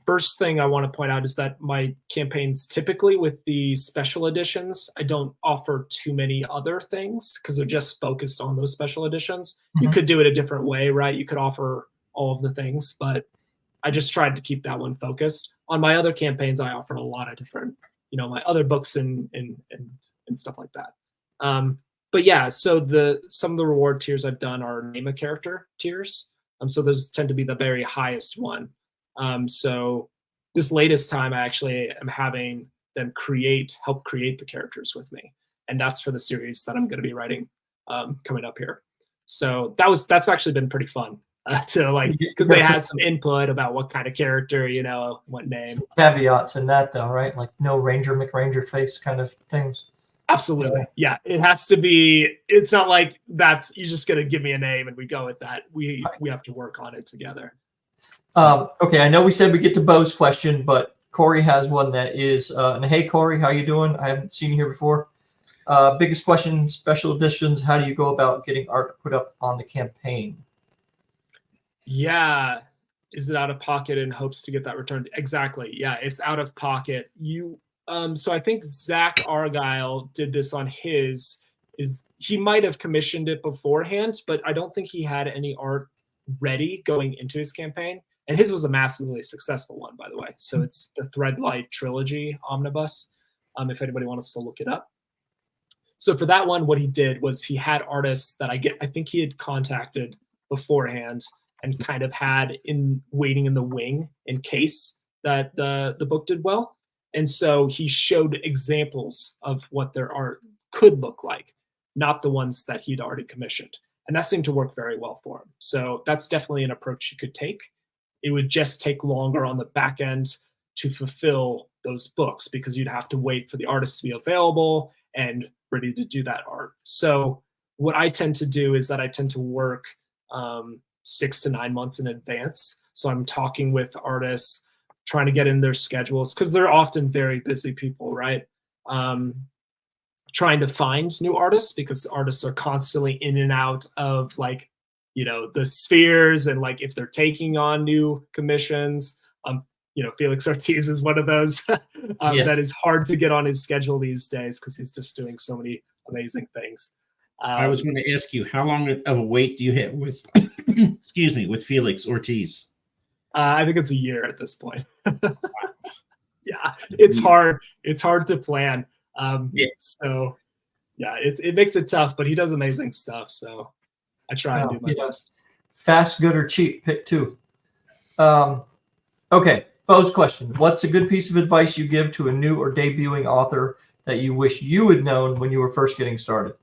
First thing I want to point out is that my campaigns, typically with the special editions, I don't offer too many other things because they're just focused on those special editions. Mm-hmm. You could do it a different way, right? You could offer all of the things, but I just tried to keep that one focused. On my other campaigns, I offered a lot of different, my other books and stuff like that. But yeah, so some of the reward tiers I've done are name a character tiers. So those tend to be the very highest one. So this latest time, I actually am having them help create the characters with me, and that's for the series that I'm going to be writing coming up here. So that's actually been pretty fun to like, because they had some input about what kind of character, what name. Some caveats in that though, right? Like no Ranger McRanger face kind of things. Absolutely. Yeah. It has to be, it's not like you're just going to give me a name and we go with that. We have to work on it together. Okay. I know we said we get to Bo's question, but Corey has one that is, and hey, Corey, how you doing? I haven't seen you here before. Biggest question, special editions. How do you go about getting art put up on the campaign? Yeah. Is it out of pocket in hopes to get that returned? Exactly. Yeah. It's out of pocket. So I think Zach Argyle did this on he might have commissioned it beforehand, but I don't think he had any art ready going into his campaign. And his was a massively successful one, by the way. So it's the Threadlight Trilogy Omnibus, if anybody wants to look it up. So for that one, what he did was he had artists that I think he had contacted beforehand and kind of had waiting in the wing in case that the book did well. And so he showed examples of what their art could look like, not the ones that he'd already commissioned. And that seemed to work very well for him. So that's definitely an approach you could take. It would just take longer on the back end to fulfill those books because you'd have to wait for the artist to be available and ready to do that art. So what I tend to do is that I tend to work 6 to 9 months in advance. So I'm talking with artists, trying to get in their schedules because they're often very busy people, right? Trying to find new artists because artists are constantly in and out of like, the spheres, and like if they're taking on new commissions, Felix Ortiz is one of those that is hard to get on his schedule these days because he's just doing so many amazing things. I was going to ask you, how long of a wait do you have with, with Felix Ortiz? I think it's a year at this point. Yeah, it's hard. It's hard to plan. So yeah, it makes it tough, but he does amazing stuff. So I try and do my best. Fast, good, or cheap, pick two. Okay, Bo's question. What's a good piece of advice you give to a new or debuting author that you wish you had known when you were first getting started?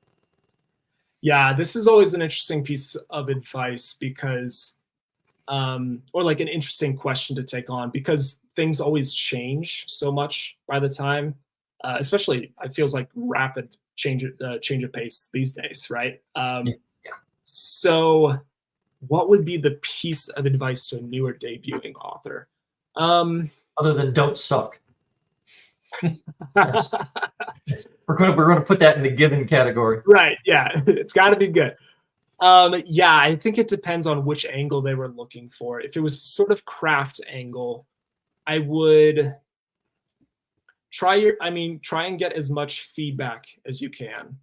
Yeah, this is always an interesting piece of advice because, or like an interesting question to take on because things always change so much by the time, especially it feels like rapid change of pace these days, right? So what would be the piece of advice to a newer debuting author? Other than don't suck. Yes. We're going to put that in the given category. Right. Yeah. It's got to be good. Yeah, I think it depends on which angle they were looking for. If it was sort of craft angle, I would try and get as much feedback as you can.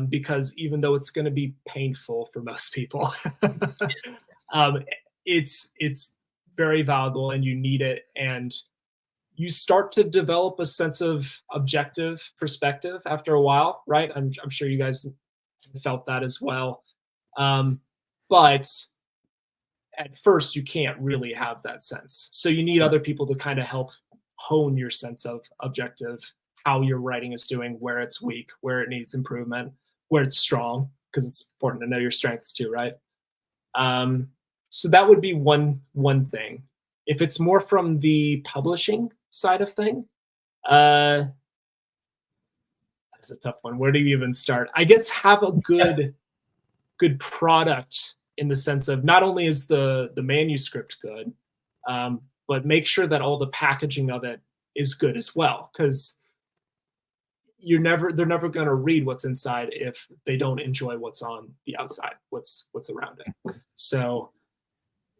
Because even though it's going to be painful for most people, it's very valuable and you need it. And you start to develop a sense of objective perspective after a while, right? I'm sure you guys felt that as well. But at first you can't really have that sense. So you need other people to kind of help hone your sense of objective, how your writing is doing, where it's weak, where it needs improvement, where it's strong, because it's important to know your strengths too, right? So that would be one thing. If it's more from the publishing side of thing, that's a tough one. Where do you even start? I guess have a good product, in the sense of not only is the manuscript good, but make sure that all the packaging of it is good as well, because they're never going to read what's inside if they don't enjoy what's on the outside, what's around it. So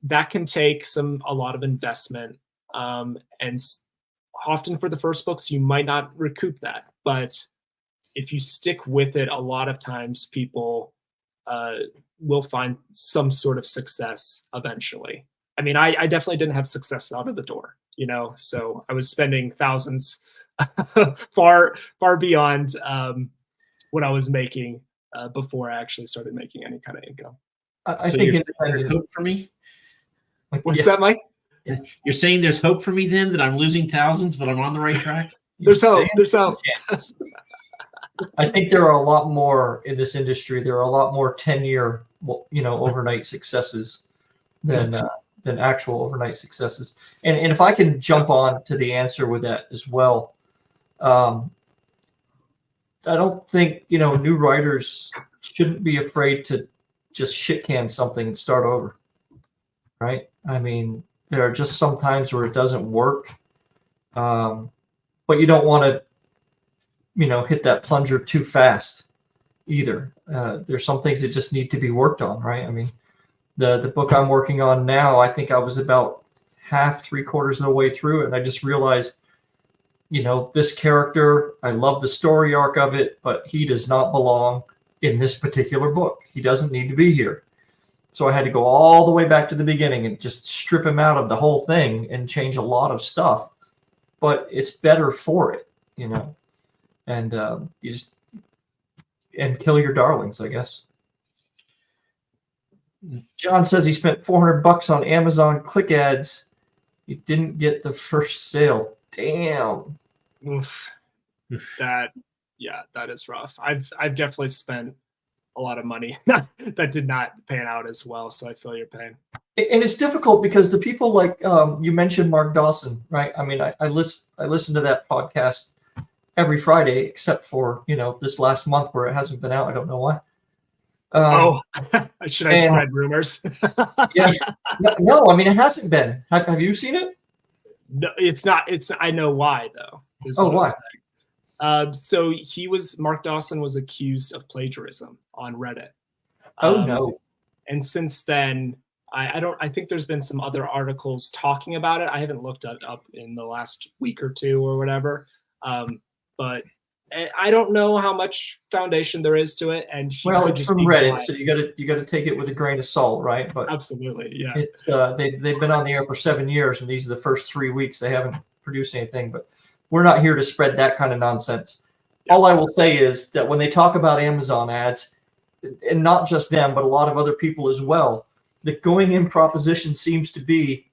that can take a lot of investment, and often for the first books you might not recoup that, but if you stick with it, a lot of times people will find some sort of success eventually. I mean, I definitely didn't have success out of the door, so I was spending thousands far beyond what I was making before I actually started making any kind of income. I think there's hope for me. What's that, Mike? You're saying there's hope for me then, that I'm losing thousands, but I'm on the right track? There's hope. There's hope. I think there are a lot more in this industry. There are a lot more 10-year, overnight successes than actual overnight successes. And if I can jump on to the answer with that as well, I don't think, new writers shouldn't be afraid to just shit can something and start over, right? I mean, there are just some times where it doesn't work, but you don't want to, hit that plunger too fast either. There's some things that just need to be worked on, right? I mean, the book I'm working on now, I think I was about three-quarters of the way through it, and I just realized, this character, I love the story arc of it, but he does not belong in this particular book. He doesn't need to be here. So I had to go all the way back to the beginning and just strip him out of the whole thing and change a lot of stuff. But it's better for it, and you just kill your darlings, I guess. John says he spent $400 on Amazon click ads. He didn't get the first sale. Damn. Oof. That is rough. I've definitely spent a lot of money that did not pan out as well. So I feel your pain. And it's difficult because the people like you mentioned Mark Dawson, right? I mean, I listen to that podcast every Friday, except for this last month where it hasn't been out. I don't know why. Should I spread rumors? Yeah. No, I mean, it hasn't been. Have you seen it? No, it's not. I know why though. Why? So Mark Dawson was accused of plagiarism on Reddit. No. And since then, I think there's been some other articles talking about it. I haven't looked it up in the last week or two or whatever. But I don't know how much foundation there is to it. And it's from Reddit, so you got to take it with a grain of salt, right? But absolutely, yeah. It's they've been on the air for 7 years, and these are the first 3 weeks. They haven't produced anything, but we're not here to spread that kind of nonsense. Yeah. All I will say is that when they talk about Amazon ads, and not just them, but a lot of other people as well, the going in proposition seems to be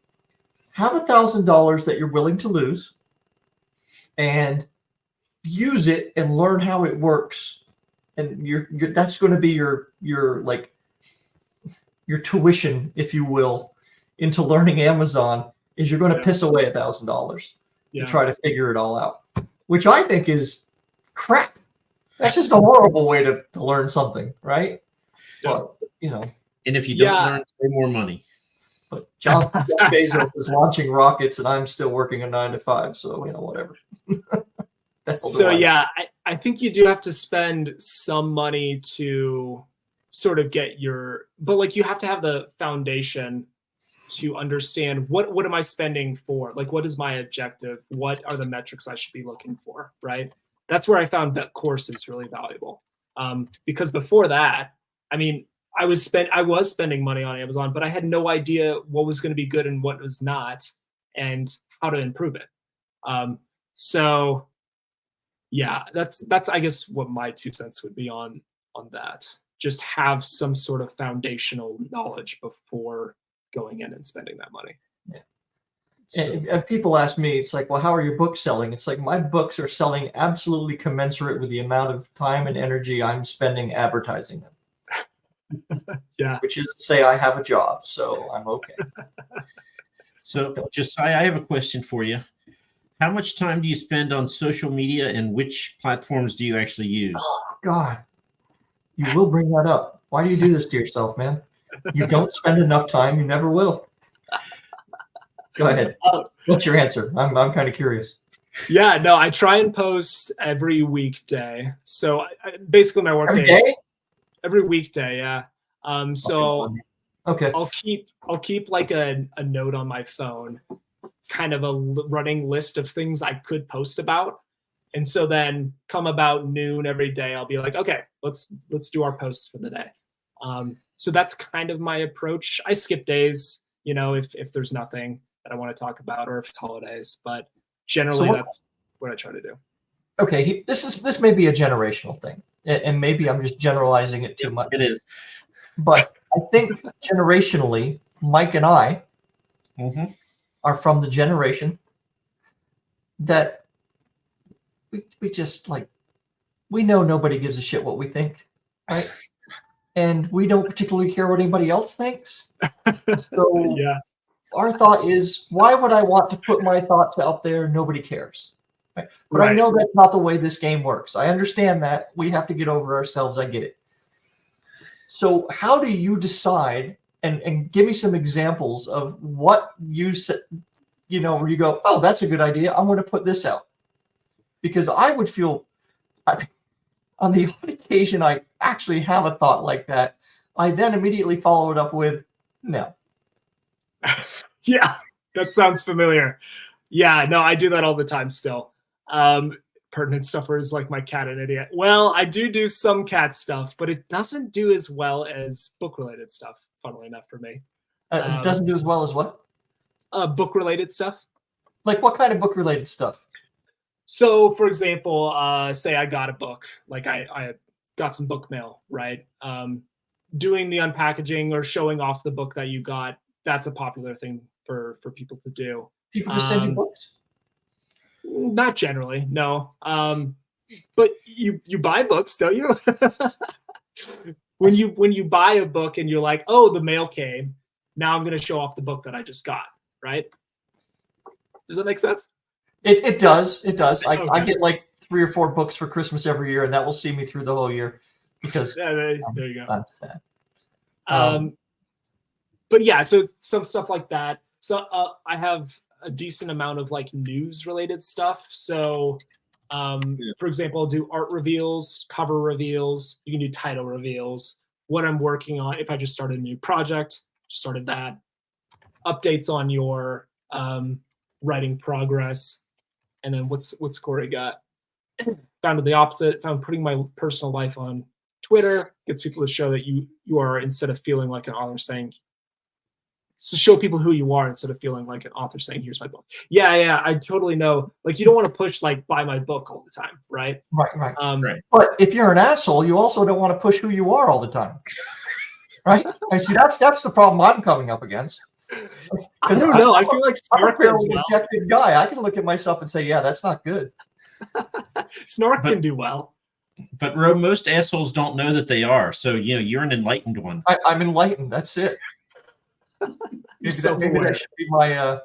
have $1,000 that you're willing to lose, and use it and learn how it works, and that's going to be your tuition, if you will, into learning Amazon. Is you're going to piss away $1,000 to try to figure it all out, which I think is crap. That's just a horrible way to learn something, right? Yeah. But, you know, And if you don't Yeah. learn, pay more money. but Jeff Bezos is launching rockets and I'm still working a 9 to 5. So, you know, whatever. So yeah, I think you do have to spend some money to sort of get but like you have to have the foundation to understand what am I spending for? Like, what is my objective? What are the metrics I should be looking for? Right. That's where I found that course is really valuable. Because before that, I mean, I was spending money on Amazon, but I had no idea what was going to be good and what was not, and how to improve it. So yeah, that's I guess what my 2 cents would be on that. Just have some sort of foundational knowledge before going in and spending that money. Yeah. And people ask me, it's like, well, how are your books selling? It's like my books are selling absolutely commensurate with the amount of time and energy I'm spending advertising them. Yeah. Which is to say I have a job, so I'm okay. So, Josiah, I have a question for you. How much time do you spend on social media, and which platforms do you actually use? Oh, God, you will bring that up. Why do you do this to yourself, man? You don't spend enough time. You never will. Go ahead. What's your answer? I'm kind of curious. Yeah, no, I try and post every weekday. So basically my work Every day is day? every weekday. Yeah. So okay. I'll keep like a note on my phone, kind of a running list of things I could post about. And so then come about noon every day, I'll be like, okay, let's do our posts for the day. So that's kind of my approach. I skip days, you know, if there's nothing that I want to talk about, or if it's holidays, but generally that's what I try to do. Okay, this may be a generational thing, and maybe I'm just generalizing it too much. It is. But I think generationally, Mike and I are from the generation that we just like, we know nobody gives a shit what we think, right? And we don't particularly care what anybody else thinks. So Yeah. our thought is, why would I want to put my thoughts out there? Nobody cares. Right? But Right. I know that's not the way this game works. I understand that. We have to get over ourselves. I get it. So how do you decide, and give me some examples of what you said, you know, where you go, oh, that's a good idea. I'm going to put this out. Because I would feel, on the odd occasion I actually have a thought like that, I then immediately follow it up with, no. Yeah, that sounds familiar. Yeah, no, I do that all the time still. Pertinent stuffers is like my cat an idiot. Well, I do some cat stuff, but it doesn't do as well as book-related stuff, funnily enough for me. It doesn't do as well as what? Book-related stuff. Like what kind of book-related stuff? So, for example, say I got a book, like I got some book mail, right? Doing the unpackaging or showing off the book that you got, that's a popular thing for people to do. People just send you books? Not generally, no. But you buy books, don't you? when you buy a book and you're like, oh, the mail came, now I'm going to show off the book that I just got, right? Does that make sense? It does. It does. Okay. I get like 3 or 4 books for Christmas every year, and that will see me through the whole year because yeah, there you go. I'm sad. But yeah, so some stuff like that. So I have a decent amount of like news related stuff. So for example, I'll do art reveals, cover reveals. You can do title reveals, what I'm working on. If I just started a new project, just started that. Updates on your writing progress. And then what's Corey got? Found the opposite. Found putting my personal life on Twitter gets people to show that you are, instead of feeling like an author saying, to show people who you are instead of feeling like an author saying, here's my book. Yeah, I totally know. Like, you don't want to push like buy my book all the time, right? Right. Right. But if you're an asshole, you also don't want to push who you are all the time, right? And see, that's the problem I'm coming up against. I don't know. I feel like I'm a Snark does fairly well. objective guy. I can look at myself and say, yeah, that's not good. Snark can do well. But Ro, most assholes don't know that they are. So, you know, you're an enlightened one. I'm enlightened. That's it. Maybe that should be my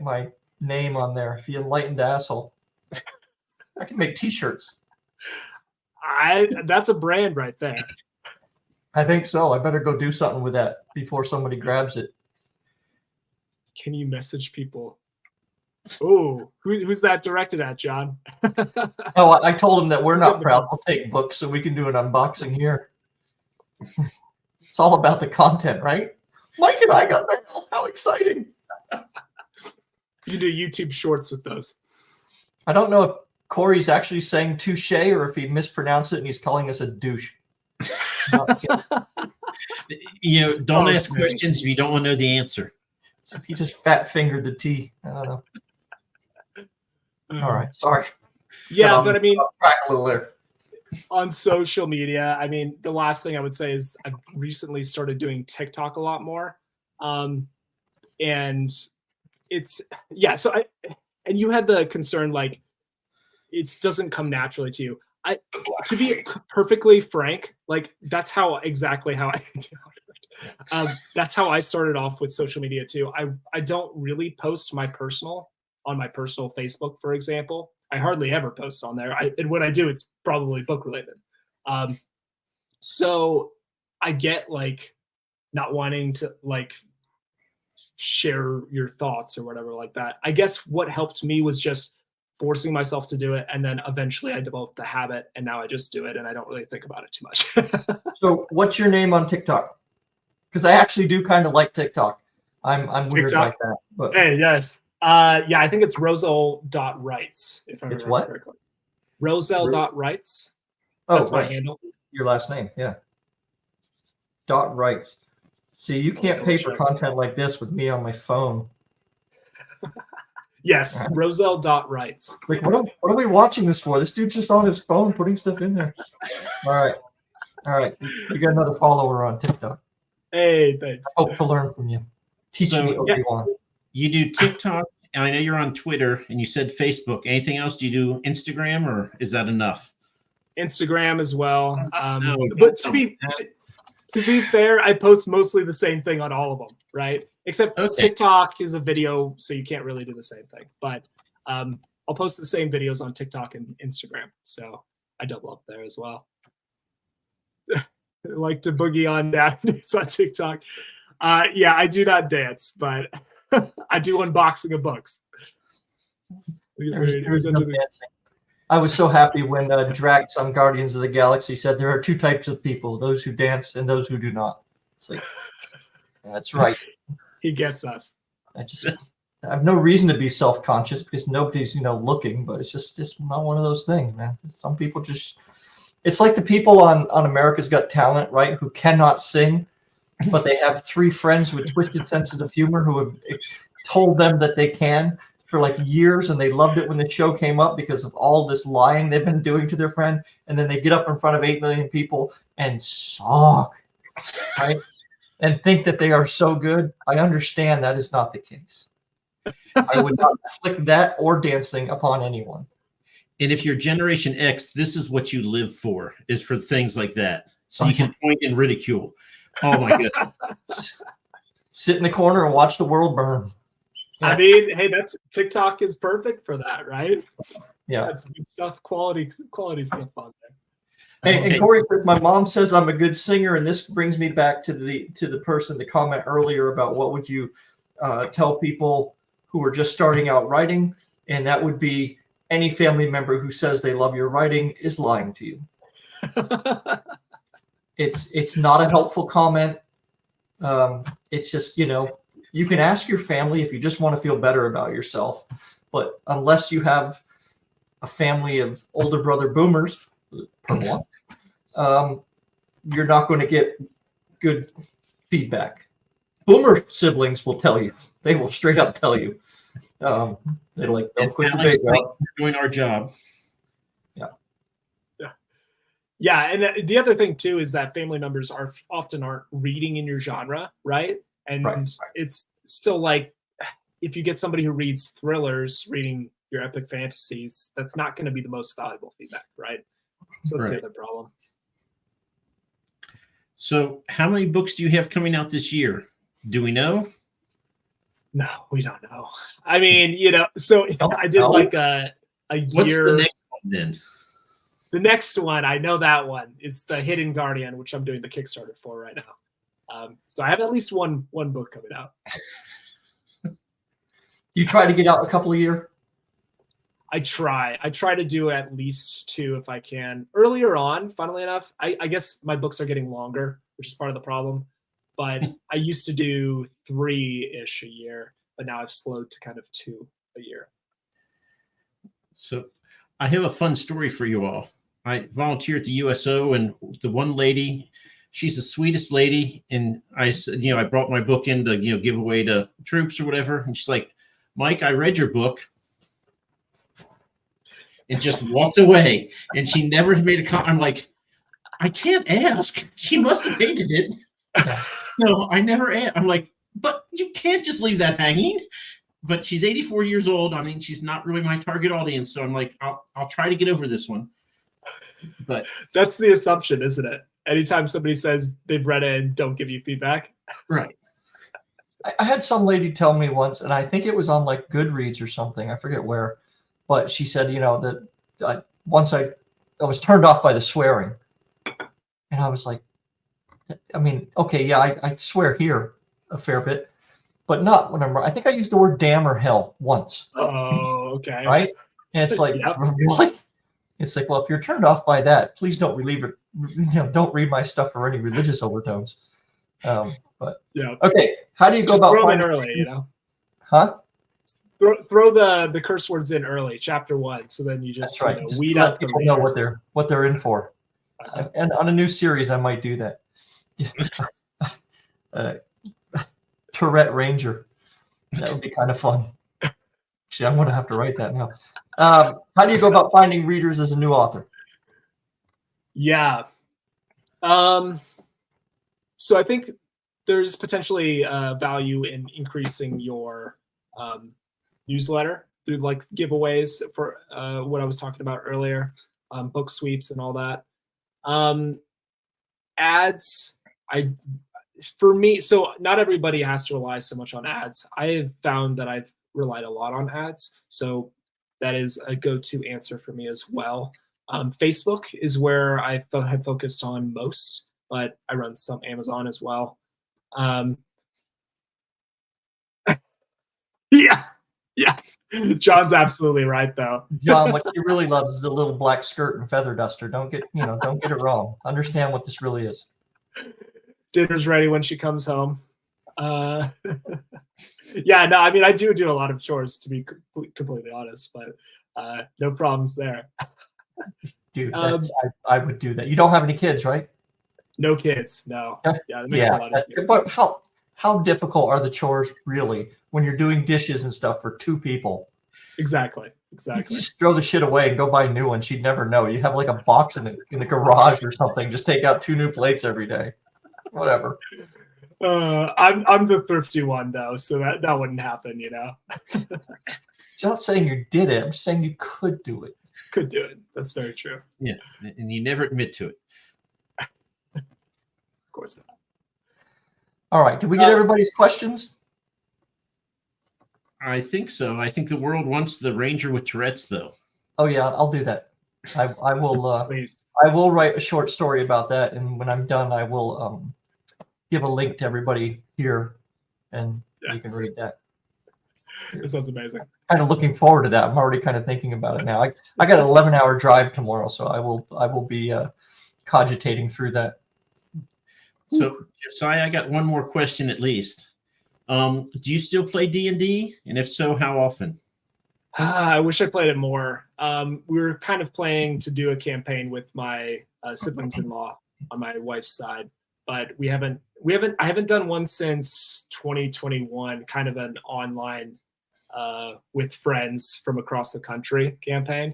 my name on there. The enlightened asshole. I can make T-shirts. That's a brand right there. I think so. I better go do something with that before somebody grabs it. Can you message people? Oh, who's that directed at, John? Oh, I told him that we're Who's not got the proud. books? We'll take books so we can do an unboxing here. It's all about the content, right? Mike and I got mail. How exciting. You do YouTube shorts with those. I don't know if Corey's actually saying touche or if he mispronounced it and he's calling us a douche. Don't Oh, ask man. questions if you don't want to know the answer. So if he just fat fingered the T. I don't know. All right. Sorry. Yeah, but I mean, I'll a little there. on social media, I mean, the last thing I would say is I've recently started doing TikTok a lot more. And it's, yeah, so and you had the concern, like, it doesn't come naturally to you. To be perfectly frank, like, that's exactly how I do. That's how I started off with social media too. I don't really post on my personal Facebook, for example. I hardly ever post on there. And when I do, it's probably book related. So I get like not wanting to like share your thoughts or whatever like that. I guess what helped me was just forcing myself to do it, and then eventually I developed the habit, and now I just do it, and I don't really think about it too much. So what's your name on TikTok? Because I actually do kind of like TikTok. I'm weird TikTok? like that. But Hey, yes. Yeah, I think it's Rosell.rights, if I It's remember what? correctly. Rosell.rights. oh, That's my right. handle. Your last name, yeah. Dot rights. See, you can't pay for content like this with me on my phone. Yes, Rosell.rights. Like, what are we watching this for? This dude's just on his phone putting stuff in there. All right. You got another follower on TikTok. Hey, thanks. Hope to learn from you. Teach me what you want. You do TikTok, and I know you're on Twitter, and you said Facebook. Anything else? Do you do Instagram, or is that enough? Instagram as well. No, But to be fair, I post mostly the same thing on all of them, right? Except TikTok is a video, so you can't really do the same thing. But I'll post the same videos on TikTok and Instagram, so I double up there as well. I like to boogie on dance on TikTok. Yeah, I do not dance, but I do unboxing of books. I was so happy when Drax on Guardians of the Galaxy said there are two types of people: those who dance and those who do not. It's like, that's right. He gets us. I have no reason to be self-conscious because nobody's looking, but it's just not one of those things, man. Some people just, it's like the people on America's Got Talent, right, who cannot sing, but they have 3 friends with twisted senses of humor who have told them that they can for like years, and they loved it when the show came up because of all this lying they've been doing to their friend, and then they get up in front of 8 million people and suck, right? And think that they are so good. I understand that is not the case. I would not inflict that or dancing upon anyone. And if you're Generation X, this is what you live for, is for things like that. So you can point and ridicule. Oh my goodness. Sit in the corner and watch the world burn. I mean, hey, TikTok is perfect for that, right? Yeah. That's good stuff, quality stuff on there. Hey, and Corey says, my mom says I'm a good singer, and this brings me back to the comment earlier about what would you tell people who are just starting out writing, and that would be any family member who says they love your writing is lying to you. It's not a helpful comment. It's just, you can ask your family if you just want to feel better about yourself, but unless you have a family of older brother boomers, per one, you're not going to get good feedback. Boomer siblings will tell you. They will straight up tell you. They're like, don't quit your day job. We're doing our job. Yeah, and the other thing too is that family members often aren't reading in your genre, right? And it's still like, if you get somebody who reads thrillers, reading your epic fantasies, that's not going to be the most valuable feedback, right? So that's the other problem. So how many books do you have coming out this year? Do we know? No, we don't know. I mean, so I did like a year. What's the next one then? The next one, I know that one, is The Hidden Guardian, which I'm doing the Kickstarter for right now. So I have at least one book coming out. Do you try to get out a couple a year? I try to do at least 2 if I can. Earlier on, funnily enough, I guess my books are getting longer, which is part of the problem. But I used to do 3-ish a year, but now I've slowed to kind of 2 a year. So I have a fun story for you all. I volunteer at the USO, and the one lady, she's the sweetest lady. And I said, I brought my book in to, give away to troops or whatever. And she's like, Mike, I read your book. And just walked away. And she never made a comment. I'm like, I can't ask. She must have hated it. No, I never asked. I'm like, but you can't just leave that hanging. But she's 84 years old. I mean, she's not really my target audience. So I'm like, I'll try to get over this one. But that's the assumption, isn't it? Anytime somebody says they've read it and don't give you feedback. Right. I had some lady tell me once, and I think it was on like Goodreads or something. I forget where, but she said, that once I was turned off by the swearing, and I was like, I mean, okay, yeah, I swear here a fair bit, but not when I think I used the word damn or hell once. Oh, okay. Right? And it's like, Yep. really? It's like, well, if you're turned off by that, please don't don't read my stuff for any religious overtones. But yeah. Okay, how do you go Just about throw them in finding early, Huh? Throw the curse words in early, chapter 1, so then you just, That's right. Just weed let out the people know readers. what they're in for. And on a new series, I might do that. Tourette Ranger. That would be kind of fun. Actually, I'm going to have to write that now. How do you go about finding readers as a new author? Yeah. So I think there's potentially value in increasing your newsletter through like giveaways for what I was talking about earlier, book sweeps and all that. Ads, for me, so not everybody has to rely so much on ads. I have found that I've relied a lot on ads, so that is a go-to answer for me as well. Facebook is where I have focused on most, but I run some Amazon as well. Yeah. John's absolutely right, though. John, what you really love is the little black skirt and feather duster. Don't get it wrong. Understand what this really is. Dinner's ready when she comes home. Yeah, no, I mean, I do a lot of chores, to be completely honest, but no problems there. Dude, I would do that. You don't have any kids, right? No kids, no. Yeah, that makes a lot of sense. But how difficult are the chores really when you're doing dishes and stuff for 2 people? Exactly. You just throw the shit away and go buy new ones. She'd never know. You have like a box in the garage or something. Just take out 2 new plates every day. Whatever. I'm the thrifty one though, so that wouldn't happen, I'm not saying you did it. I'm just saying you could do it. Could do it. That's very true. Yeah, and you never admit to it. Of course not. All right. Did we get everybody's questions? I think so. I think the world wants the Ranger with Tourette's, though. Oh yeah, I'll do that. I will. Please. I will write a short story about that, and when I'm done, I will give a link to everybody here, and you can read that. That sounds amazing. Kind of looking forward to that. I'm already kind of thinking about it now. I got an 11-hour drive tomorrow, so I will be cogitating through that. So, Josiah, I got one more question at least. Do you still play D&D? And if so, how often? I wish I played it more. We were kind of planning to do a campaign with my siblings-in-law on my wife's side, but I haven't done one since 2021, kind of an online with friends from across the country campaign.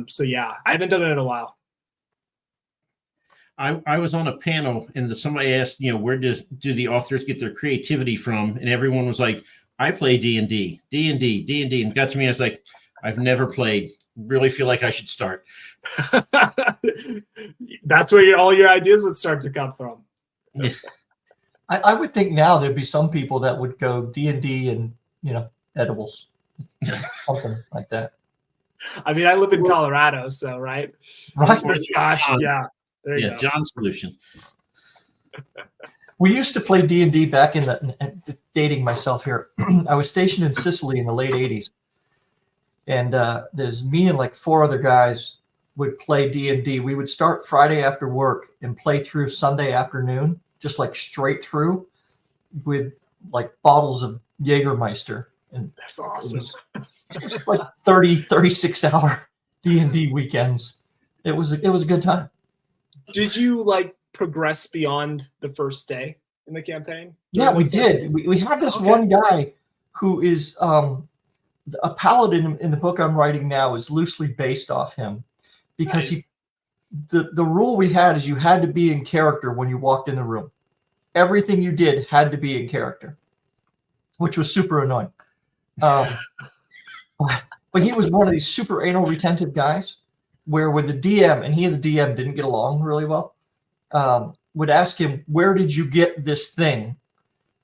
So yeah, I haven't done it in a while. I was on a panel and somebody asked, where do the authors get their creativity from? And everyone was like, I play D&D. And got to me, I was like, I've never played. Really feel like I should start. That's where all your ideas would start to come from. Yeah. I would think now there'd be some people that would go D&D and edibles, something like that. I mean, I live in Colorado, so right. Right. Gosh, yeah. There you Yeah, go. John's solution. We used to play D&D back in the, dating myself here. I was stationed in Sicily in the late 80s. And there's me and like 4 other guys would play D&D. We would start Friday after work and play through Sunday afternoon, just like straight through with like bottles of Jägermeister. And That's awesome. it was like 36 hour D&D weekends. It was a good time. Did you like progress beyond the first day in the campaign? Yeah, we did. We had this one guy who is a paladin in the book I'm writing now is loosely based off him, because Nice. the rule we had is you had to be in character when you walked in the room. Everything you did had to be in character, which was super annoying. But he was one of these super anal retentive guys where when the DM, and he and the DM didn't get along really well, would ask him, where did you get this thing?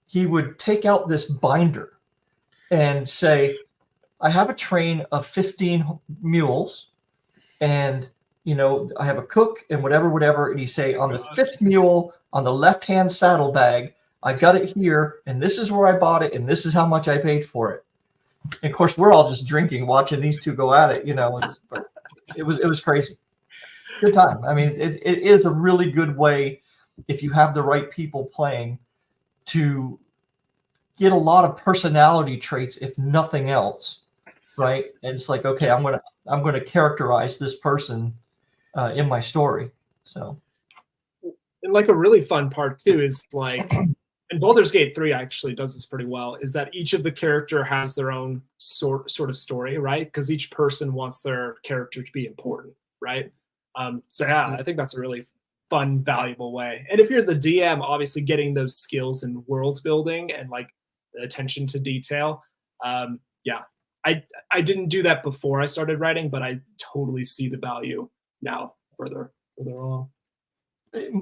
He would take out this binder and say, I have a train of 15 mules, and I have a cook and whatever. And he say, on the 5th mule, on the left-hand saddlebag, I got it here, and this is where I bought it, and this is how much I paid for it. And of course, we're all just drinking, watching these two go at it. But it was crazy. Good time. I mean, it is a really good way, if you have the right people playing, to get a lot of personality traits, if nothing else. Right. And it's like, okay, I'm gonna characterize this person in my story. So, and like a really fun part too is like, and Baldur's Gate 3 actually does this pretty well, is that each of the character has their own sort of story, right? Because each person wants their character to be important, right? So yeah, I think that's a really fun, valuable way. And if you're the DM, obviously getting those skills in world building and like the attention to detail, yeah. I didn't do that before I started writing, but I totally see the value now further along.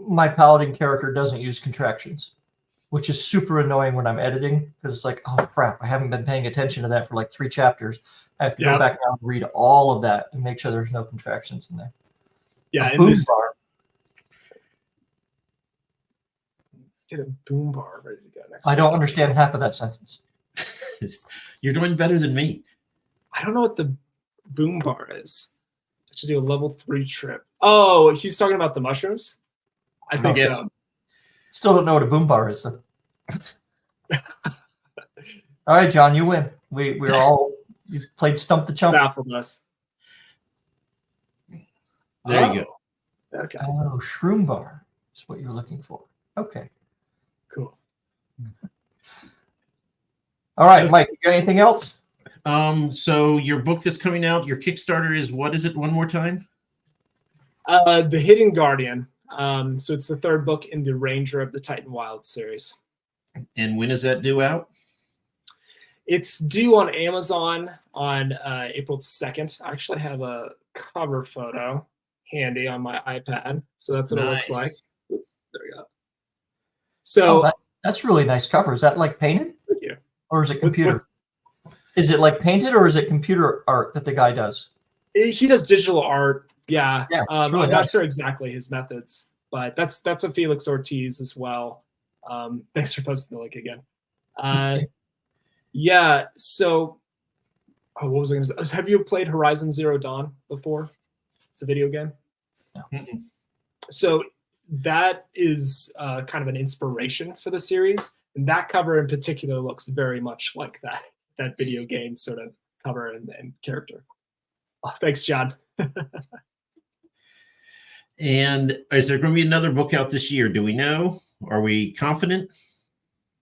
my paladin character doesn't use contractions, which is super annoying when I'm editing, because it's like, oh crap, I haven't been paying attention to that for like 3 chapters. I have to go back down and read all of that and make sure there's no contractions in there. Yeah, boom bar. Get a boom bar ready to go next. I don't understand half of that sentence. You're doing better than me. I don't know what the boom bar is. I should do a level 3 trip. Oh, he's talking about the mushrooms? I think so. Still don't know what a boom bar is. So. All right, John, you win. We're all, you've played Stump the Chump. Baffled us. There you go. Okay. Oh, shroom bar is what you're looking for. Okay. Cool. All right, Mike, you got anything else? So your book that's coming out, your Kickstarter is, what is it one more time? The Hidden Guardian. So it's the 3rd book in the Ranger of the Titan Wild series. And when is that due out? It's due on Amazon on April 2nd. I actually have a cover photo handy on my iPad. So that's what it looks like. There we go. So that's really nice cover. Is that like painted? Thank you. Or is it computer? Is it like painted, or is it computer art that the guy does? He does digital art. Yeah. Really I'm not sure exactly his methods, but that's a Felix Ortiz as well. Thanks for posting the link again. Yeah. So, what was I going to say? Have you played Horizon Zero Dawn before? It's a video game. No. So that is kind of an inspiration for the series, and that cover in particular looks very much like that video game sort of cover and character. Oh, thanks, John. And is there going to be another book out this year? Do we know? Are we confident?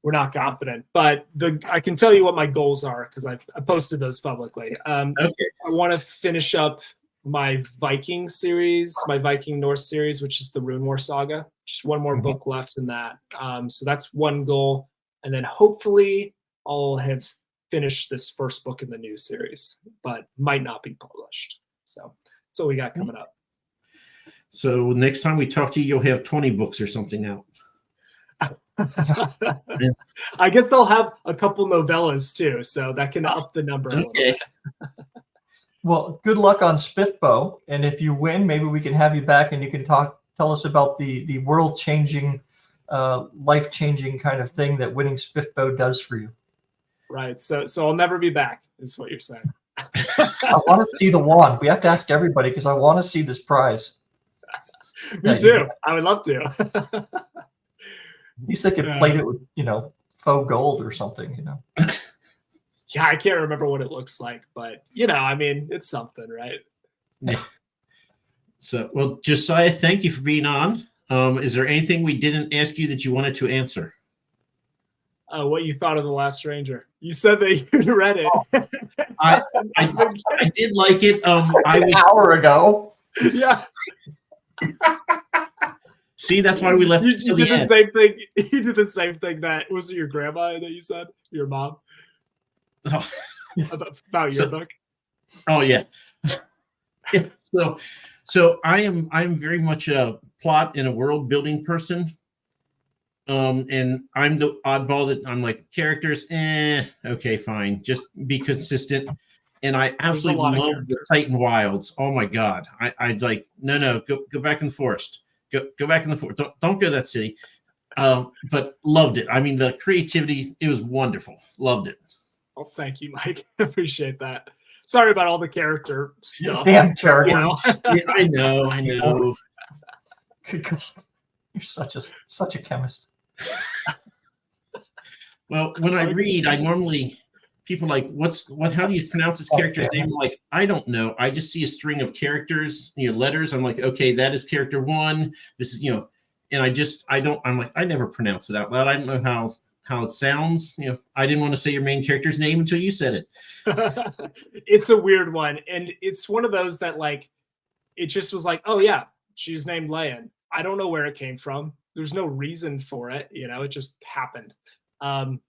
We're not confident, but I can tell you what my goals are because I posted those publicly. Okay. I want to finish up my Viking series, my Viking Norse series, which is the Rune War Saga. Just one more book left in that. So that's one goal. And then hopefully I'll have finished this first book in the new series, but might not be published. So that's what we got coming up. So next time we talk to you, you'll have 20 books or something out. I guess they'll have a couple novellas too, so that can up the number a little bit. Well, good luck on SPFBO, and if you win, maybe we can have you back and you can tell us about the world-changing, life-changing kind of thing that winning SPFBO does for you. Right. So I'll never be back, is what you're saying. I want to see the wand. We have to ask everybody because I want to see this prize. Me too. I would love to. At least they could plate it with, faux gold or something, Yeah, I can't remember what it looks like, but I mean, it's something, right? Yeah. So, well, Josiah, thank you for being on. Is there anything we didn't ask you that you wanted to answer? What you thought of The Last Ranger? You said that you read it. I did like it. I was an hour ago. Yeah. See, that's why we left. You did the same thing. You did the same thing. That was it. Your grandma that you said. Your mom. Oh. About your book. Oh yeah. Yeah. So I'm very much a plot and a world building person. And I'm the oddball that I'm like characters. Okay, fine. Just be consistent. And I absolutely love the Titan Wilds. Oh my God. I like, no, go back in the forest. Go back in the forest. Don't go to that city. But loved it. I mean, the creativity, it was wonderful. Loved it. Oh, thank you, Mike. Appreciate that. Sorry about all the character stuff. Damn character. Yeah, I know. You're such a chemist. Well, when I read, I normally people are like, how do you pronounce this character's name? I'm like, I don't know. I just see a string of characters, letters. I'm like, okay, that is character one. This is, and I'm like, I never pronounce it out loud. I don't know how it sounds. I didn't want to say your main character's name until you said it. It's a weird one. And it's one of those that it just was like, oh yeah, she's named Leia. I don't know where it came from. There's no reason for it. It just happened. And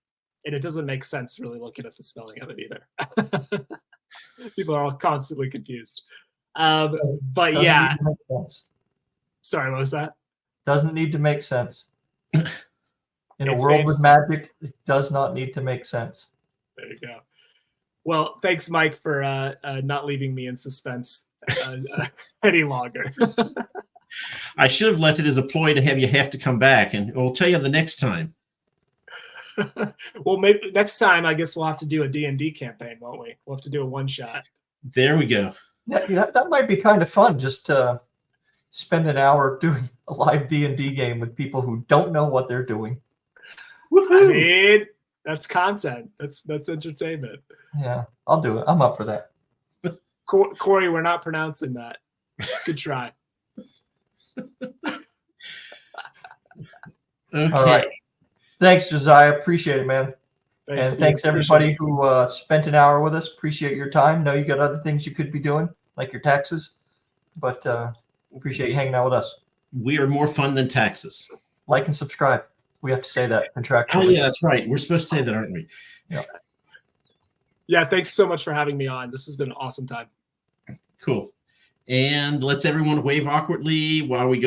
it doesn't make sense really looking at the spelling of it either. People are all constantly confused. But yeah. Sorry, what was that? Doesn't need to make sense. In a world with magic, it does not need to make sense. There you go. Well, thanks, Mike, for not leaving me in suspense any longer. I should have left it as a ploy to have to come back, and we'll tell you the next time. Well, maybe next time, I guess we'll have to do a D&D campaign, won't we? We'll have to do a one-shot. There we go. Yeah, that might be kind of fun, just to spend an hour doing a live D&D game with people who don't know what they're doing. Woo-hoo. I mean, that's content. That's entertainment. Yeah, I'll do it. I'm up for that. Corey, we're not pronouncing that. Good try. Okay. All right. Thanks, Josiah. Appreciate it, man. Thanks, and thanks everybody who spent an hour with us. Appreciate your time. Know you got other things you could be doing, like your taxes, but appreciate you hanging out with us. We are more fun than taxes. Like and subscribe. We have to say that contractually. Oh yeah, that's right. We're supposed to say that, aren't we? Yeah. Yeah. Thanks so much for having me on. This has been an awesome time. Cool. And let's everyone wave awkwardly while we go.